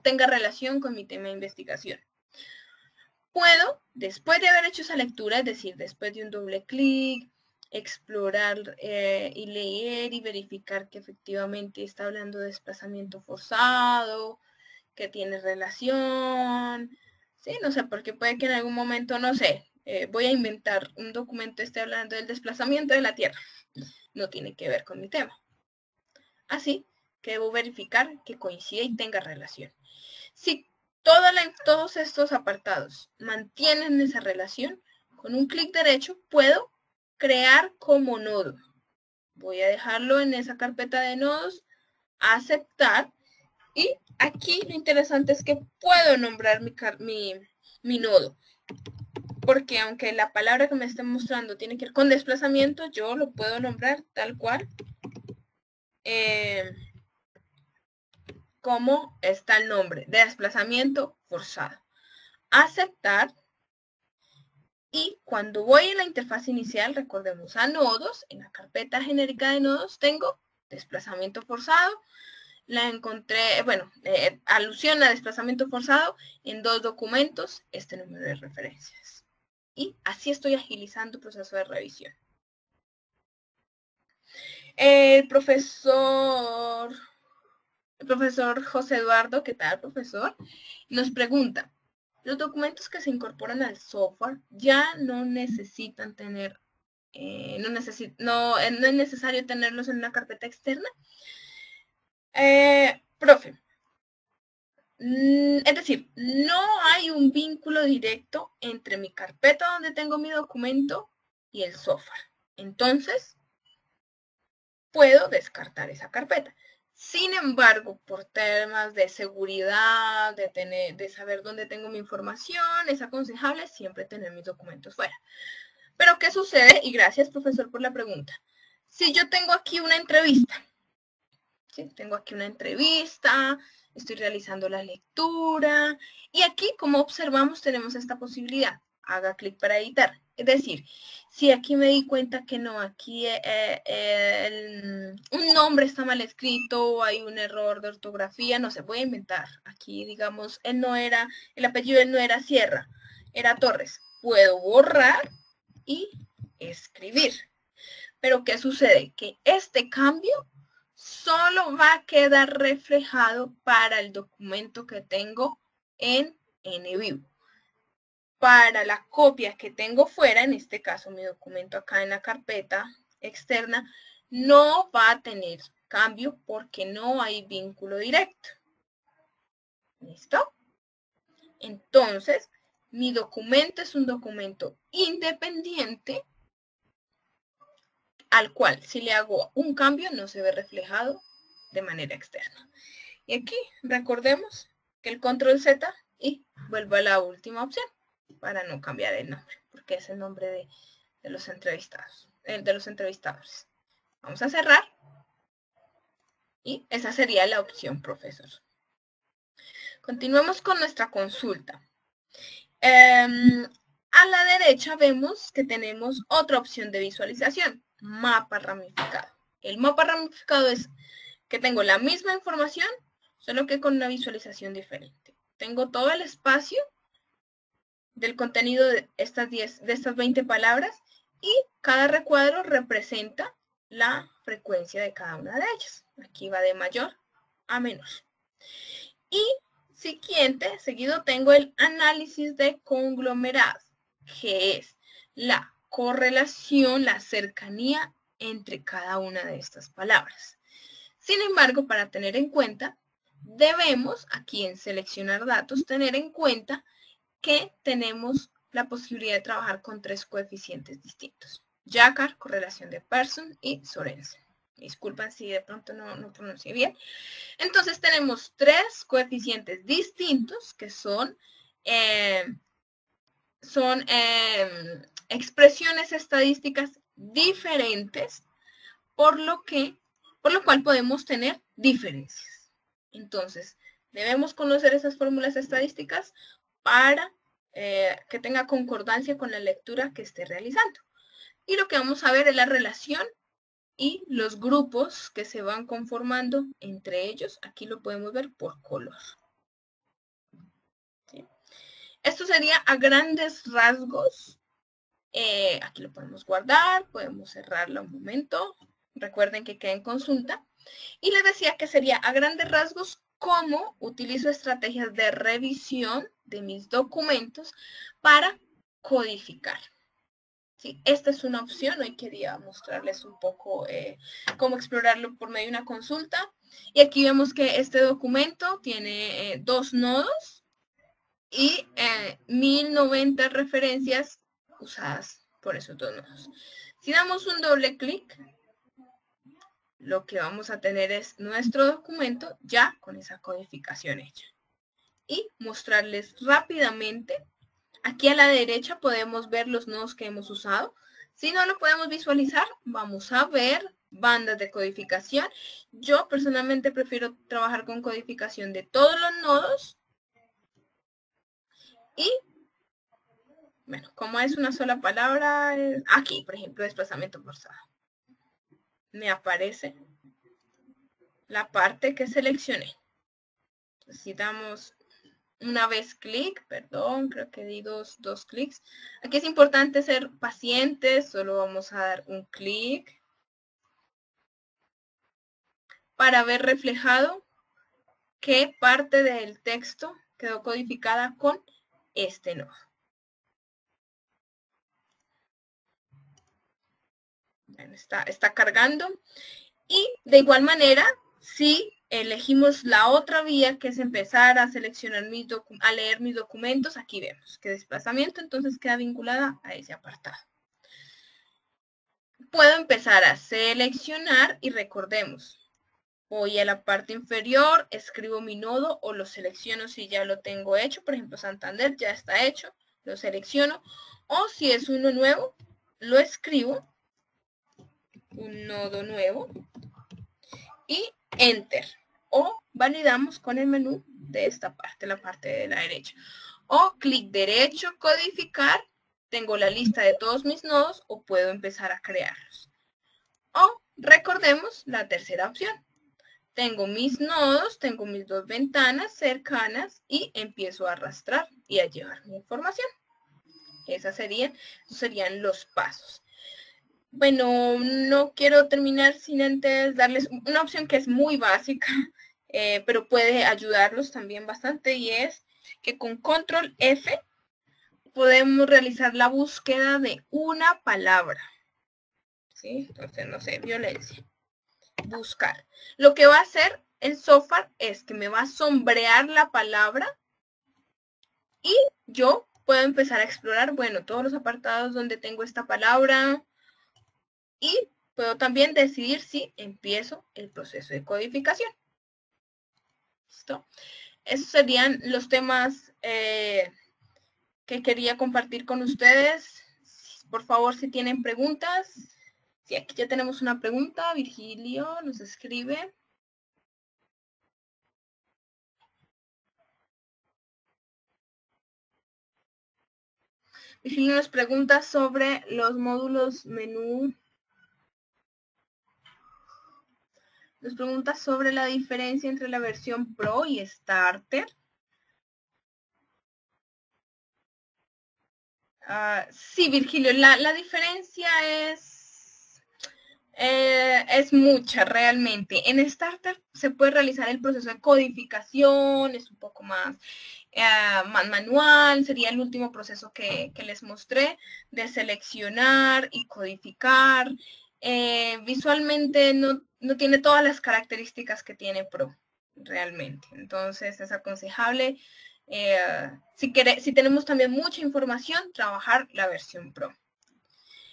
tenga relación con mi tema de investigación. Puedo, después de haber hecho esa lectura, es decir, después de un doble clic, explorar y leer y verificar que efectivamente está hablando de desplazamiento forzado, que tiene relación, sí, no sé, porque puede que en algún momento, no sé, voy a inventar un documento esté hablando del desplazamiento de la Tierra. No tiene que ver con mi tema. Así que debo verificar que coincida y tenga relación. Si todos estos apartados mantienen esa relación, con un clic derecho puedo crear como nodo. Voy a dejarlo en esa carpeta de nodos, aceptar, y aquí lo interesante es que puedo nombrar mi nodo. Porque aunque la palabra que me esté mostrando tiene que ver con desplazamiento, yo lo puedo nombrar tal cual como está el nombre, de desplazamiento forzado. Aceptar. Y cuando voy en la interfaz inicial, recordemos a nodos, en la carpeta genérica de nodos tengo desplazamiento forzado. La encontré, bueno, alusión a desplazamiento forzado en 2 documentos, este número de referencias. Y así estoy agilizando el proceso de revisión. El profesor José Eduardo, ¿qué tal, profesor? Nos pregunta, los documentos que se incorporan al software ya no necesitan tener, no es necesario tenerlos en una carpeta externa. Profe, es decir, no hay un vínculo directo entre mi carpeta donde tengo mi documento y el software. Entonces, puedo descartar esa carpeta. Sin embargo, por temas de seguridad, de saber dónde tengo mi información, es aconsejable siempre tener mis documentos fuera. Pero, ¿qué sucede? Y gracias, profesor, por la pregunta. Si yo tengo aquí una entrevista, ¿sí? Tengo aquí una entrevista, estoy realizando la lectura, y aquí, como observamos, tenemos esta posibilidad. Haga clic para editar. Es decir, si aquí me di cuenta que no, aquí un nombre está mal escrito, hay un error de ortografía, no se puede inventar. Aquí, digamos, el apellido no era Sierra, era Torres. Puedo borrar y escribir. Pero, ¿qué sucede? Que este cambio solo va a quedar reflejado para el documento que tengo en NView. Para la copia que tengo fuera, en este caso mi documento acá en la carpeta externa, no va a tener cambio porque no hay vínculo directo. ¿Listo? Entonces, mi documento es un documento independiente al cual si le hago un cambio no se ve reflejado de manera externa. Y aquí recordemos que el control Z y vuelvo a la última opción para no cambiar el nombre, porque es el nombre de los entrevistados, de los entrevistadores. Vamos a cerrar y esa sería la opción, profesor. Continuemos con nuestra consulta. A la derecha vemos que tenemos otra opción de visualización, mapa ramificado. El mapa ramificado es que tengo la misma información, solo que con una visualización diferente. Tengo todo el espacio del contenido de estas 20 palabras y cada recuadro representa la frecuencia de cada una de ellas. Aquí va de mayor a menor. Y siguiente, seguido tengo el análisis de conglomerados, que es la correlación, la cercanía entre cada una de estas palabras. Sin embargo, para tener en cuenta, debemos, aquí en seleccionar datos, tener en cuenta que tenemos la posibilidad de trabajar con 3 coeficientes distintos. Jacquard, correlación de Pearson y Sorensen. Disculpen si de pronto no pronuncié bien. Entonces tenemos 3 coeficientes distintos que son expresiones estadísticas diferentes, por lo cual podemos tener diferencias. Entonces, debemos conocer esas fórmulas estadísticas para que tenga concordancia con la lectura que esté realizando. Y lo que vamos a ver es la relación y los grupos que se van conformando entre ellos. Aquí lo podemos ver por color. ¿Sí? Esto sería a grandes rasgos. Aquí lo podemos guardar, podemos cerrarlo un momento. Recuerden que queda en consulta. Y les decía que sería a grandes rasgos cómo utilizo estrategias de revisión de mis documentos para codificar. ¿Sí? Esta es una opción. Hoy quería mostrarles un poco cómo explorarlo por medio de una consulta. Y aquí vemos que este documento tiene 2 nodos y 1090 referencias usadas por esos 2 nodos. Si damos un doble clic, lo que vamos a tener es nuestro documento ya con esa codificación hecha. Y mostrarles rápidamente. Aquí a la derecha podemos ver los nodos que hemos usado. Si no lo podemos visualizar, vamos a ver bandas de codificación. Yo personalmente prefiero trabajar con codificación de todos los nodos. Y, bueno, como es una sola palabra, aquí, por ejemplo, desplazamiento forzado. Me aparece la parte que seleccioné. Si damos una vez clic, perdón, creo que di dos clics. Aquí es importante ser pacientes, solo vamos a dar un clic para ver reflejado qué parte del texto quedó codificada con este nodo. Bueno, está cargando. Y de igual manera, si elegimos la otra vía, que es empezar a seleccionar a leer mis documentos, aquí vemos que desplazamiento entonces queda vinculada a ese apartado. Puedo empezar a seleccionar y recordemos, voy a la parte inferior, escribo mi nodo o lo selecciono si ya lo tengo hecho. Por ejemplo, Santander ya está hecho, lo selecciono. O si es uno nuevo, lo escribo, un nodo nuevo, y Enter. O validamos con el menú de esta parte, la parte de la derecha. O clic derecho, codificar. Tengo la lista de todos mis nodos o puedo empezar a crearlos. O recordemos la tercera opción. Tengo mis nodos, tengo mis 2 ventanas cercanas y empiezo a arrastrar y a llevar mi información. Esos serían los pasos. Bueno, no quiero terminar sin antes darles una opción que es muy básica, pero puede ayudarlos también bastante, y es que con control F podemos realizar la búsqueda de una palabra. ¿Sí? Entonces, no sé, violencia. Buscar. Lo que va a hacer el software es que me va a sombrear la palabra y yo puedo empezar a explorar, bueno, todos los apartados donde tengo esta palabra, y puedo también decidir si empiezo el proceso de codificación. ¿Listo? Esos serían los temas que quería compartir con ustedes. Por favor, si tienen preguntas. Sí, aquí ya tenemos una pregunta. Virgilio nos escribe. Virgilio nos pregunta sobre los módulos menú. Nos pregunta sobre la diferencia entre la versión Pro y Starter. Sí, Virgilio, la diferencia es mucha realmente. En Starter se puede realizar el proceso de codificación, es un poco más manual, sería el último proceso que les mostré, de seleccionar y codificar. Visualmente no tiene todas las características que tiene Pro, realmente. Entonces es aconsejable, si tenemos también mucha información, trabajar la versión Pro.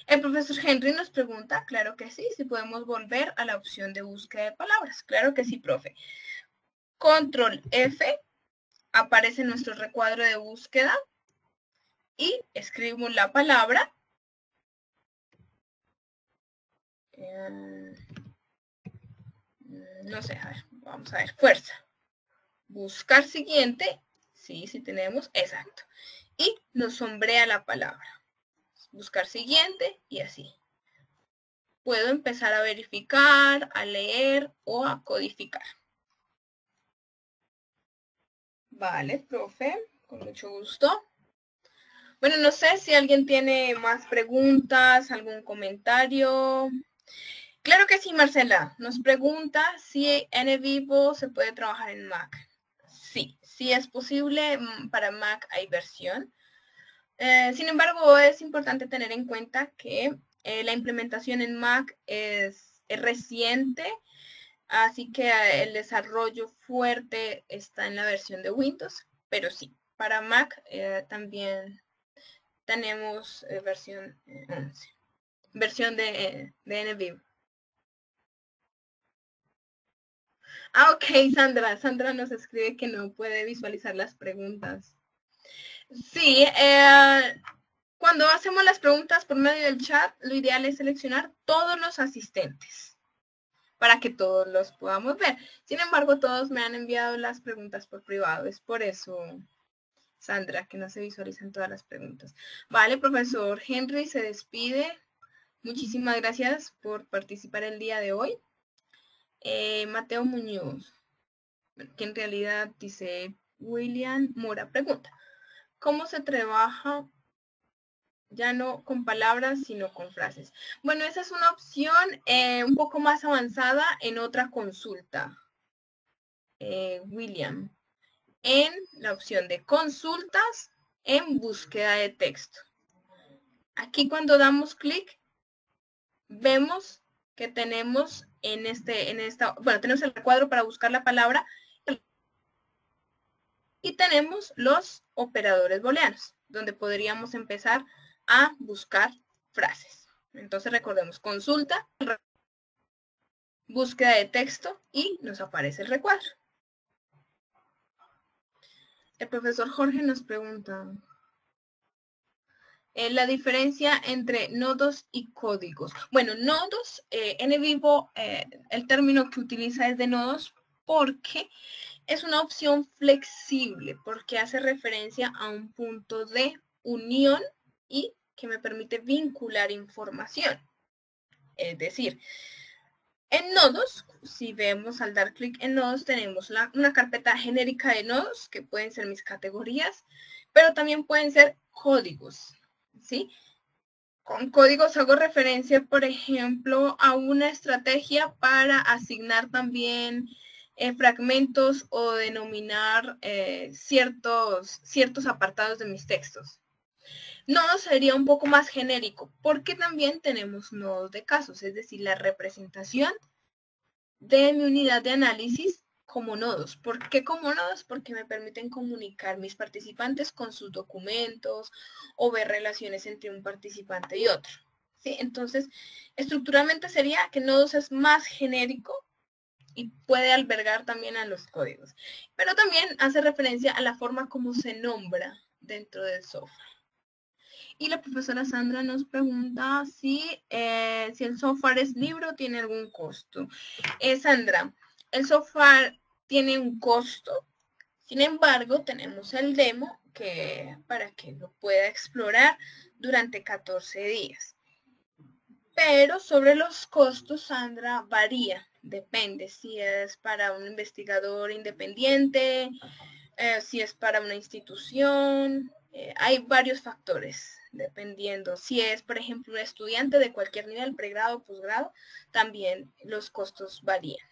El profesor Henry nos pregunta, claro que sí, si podemos volver a la opción de búsqueda de palabras. Claro que sí, profe. Control F, aparece nuestro recuadro de búsqueda y escribimos la palabra. No sé, a ver, vamos a ver, fuerza. Buscar siguiente, sí tenemos, exacto. Y nos sombrea la palabra. Buscar siguiente y así. Puedo empezar a verificar, a leer o a codificar. Vale, profe, con mucho gusto. Bueno, no sé si alguien tiene más preguntas, algún comentario. Claro que sí, Marcela. Nos pregunta si NVivo se puede trabajar en Mac. Sí es posible. Para Mac hay versión. Sin embargo, es importante tener en cuenta que la implementación en Mac es reciente, así que el desarrollo fuerte está en la versión de Windows, pero sí, para Mac también tenemos versión 11, versión de NVivo. Ok, Sandra nos escribe que no puede visualizar las preguntas. Sí, cuando hacemos las preguntas por medio del chat, lo ideal es seleccionar todos los asistentes para que todos los podamos ver. Sin embargo, todos me han enviado las preguntas por privado. Es por eso, Sandra, que no se visualizan todas las preguntas. Vale, profesor Henry se despide. Muchísimas gracias por participar el día de hoy. Mateo Muñoz, que en realidad dice William Mora, pregunta, ¿cómo se trabaja ya no con palabras, sino con frases? Bueno, esa es una opción un poco más avanzada en otra consulta, William, en la opción de consultas en búsqueda de texto. Aquí cuando damos clic, vemos que tenemos tenemos el recuadro para buscar la palabra y tenemos los operadores booleanos, donde podríamos empezar a buscar frases. Entonces recordemos, consulta, búsqueda de texto y nos aparece el recuadro. El profesor Jorge nos pregunta la diferencia entre nodos y códigos. Bueno, nodos, NVivo, el término que utiliza es de nodos porque es una opción flexible, porque hace referencia a un punto de unión y que me permite vincular información. Es decir, en nodos, si vemos al dar clic en nodos, tenemos una carpeta genérica de nodos, que pueden ser mis categorías, pero también pueden ser códigos, ¿sí? Con códigos hago referencia, por ejemplo, a una estrategia para asignar también fragmentos o denominar ciertos apartados de mis textos. Nodos sería un poco más genérico, porque también tenemos nodos de casos, es decir, la representación de mi unidad de análisis como nodos. ¿Por qué como nodos? Porque me permiten comunicar mis participantes con sus documentos o ver relaciones entre un participante y otro. ¿Sí? Entonces, estructuralmente sería que nodos es más genérico y puede albergar también a los códigos. Pero también hace referencia a la forma como se nombra dentro del software. Y la profesora Sandra nos pregunta si el software es libre o tiene algún costo. Sandra, el software tiene un costo, sin embargo, tenemos el demo para que lo pueda explorar durante 14 días. Pero sobre los costos, Sandra, varía. Depende si es para un investigador independiente, si es para una institución. Hay varios factores, dependiendo. Si es, por ejemplo, un estudiante de cualquier nivel, pregrado o posgrado, también los costos varían.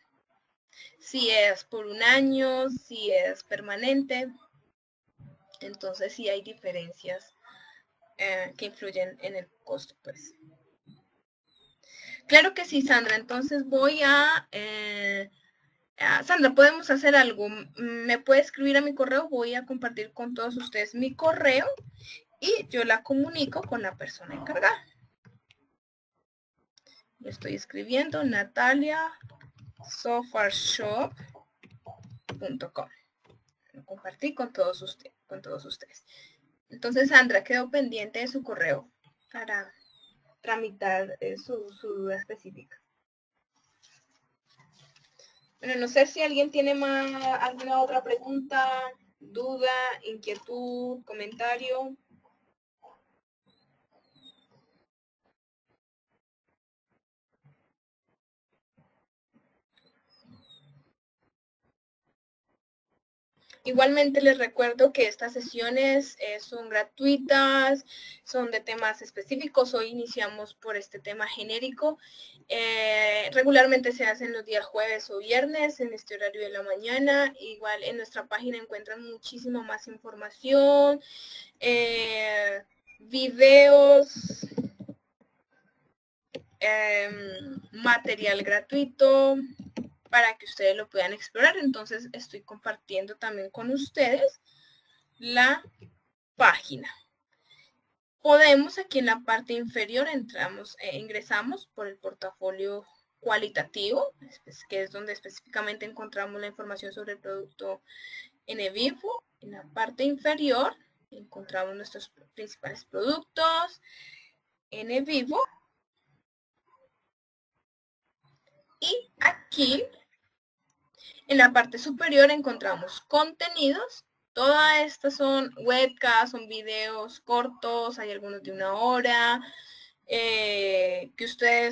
Si es por un año, si es permanente, entonces sí hay diferencias que influyen en el costo, pues. Claro que sí, Sandra. Entonces voy a... Sandra, podemos hacer algo. Me puede escribir a mi correo. Voy a compartir con todos ustedes mi correo y yo la comunico con la persona encargada. Le estoy escribiendo nataliasofarshop.com. Lo compartí con todos ustedes. Entonces, Sandra, quedó pendiente de su correo para tramitar su duda específica. Bueno, no sé si alguien tiene alguna otra pregunta, duda, inquietud, comentario. Igualmente les recuerdo que estas sesiones son gratuitas, son de temas específicos. Hoy iniciamos por este tema genérico. Regularmente se hacen los días jueves o viernes en este horario de la mañana. Igual en nuestra página encuentran muchísima más información, videos, material gratuito para que ustedes lo puedan explorar. Entonces estoy compartiendo también con ustedes la página. Podemos aquí en la parte inferior ingresamos por el portafolio cualitativo, que es donde específicamente encontramos la información sobre el producto en eVivo. En la parte inferior encontramos nuestros principales productos en eVivo. Y aquí en la parte superior encontramos contenidos. Todas estas son webcasts, son videos cortos, hay algunos de 1 hora,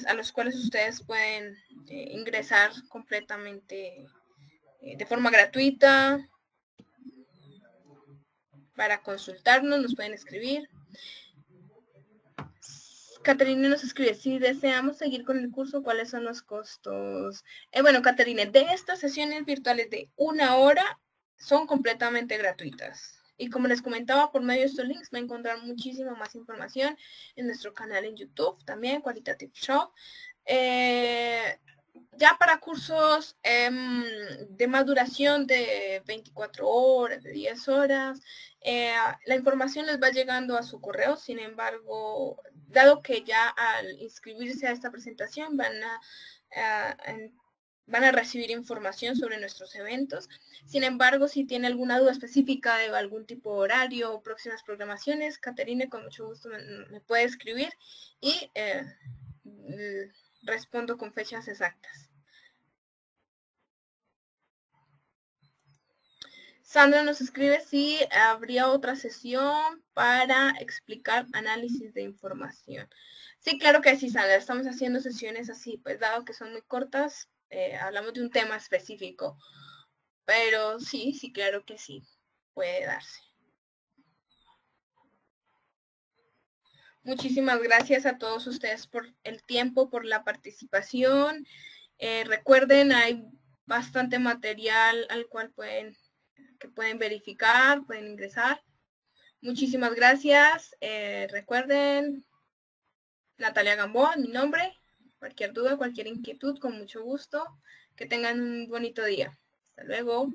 a los cuales ustedes pueden ingresar completamente de forma gratuita para consultarnos, nos pueden escribir. Caterine nos escribe, si deseamos seguir con el curso, ¿cuáles son los costos? Bueno, Caterine, de estas sesiones virtuales de 1 hora son completamente gratuitas. Y como les comentaba, por medio de estos links va a encontrar muchísima más información en nuestro canal en YouTube, también Qualitative Shop. Ya para cursos de más duración de 24 horas, de 10 horas, la información les va llegando a su correo. Sin embargo, dado que ya al inscribirse a esta presentación van a recibir información sobre nuestros eventos. Sin embargo, si tiene alguna duda específica de algún tipo de horario o próximas programaciones, Caterine con mucho gusto me puede escribir y respondo con fechas exactas. Sandra nos escribe si habría otra sesión para explicar análisis de información. Sí, claro que sí, Sandra. Estamos haciendo sesiones así, pues dado que son muy cortas, hablamos de un tema específico. Pero sí, claro que sí, puede darse. Muchísimas gracias a todos ustedes por el tiempo, por la participación. Recuerden, hay bastante material al cual pueden verificar, pueden ingresar. Muchísimas gracias. Recuerden, Natalia Gamboa, mi nombre. Cualquier duda, cualquier inquietud, con mucho gusto. Que tengan un bonito día. Hasta luego.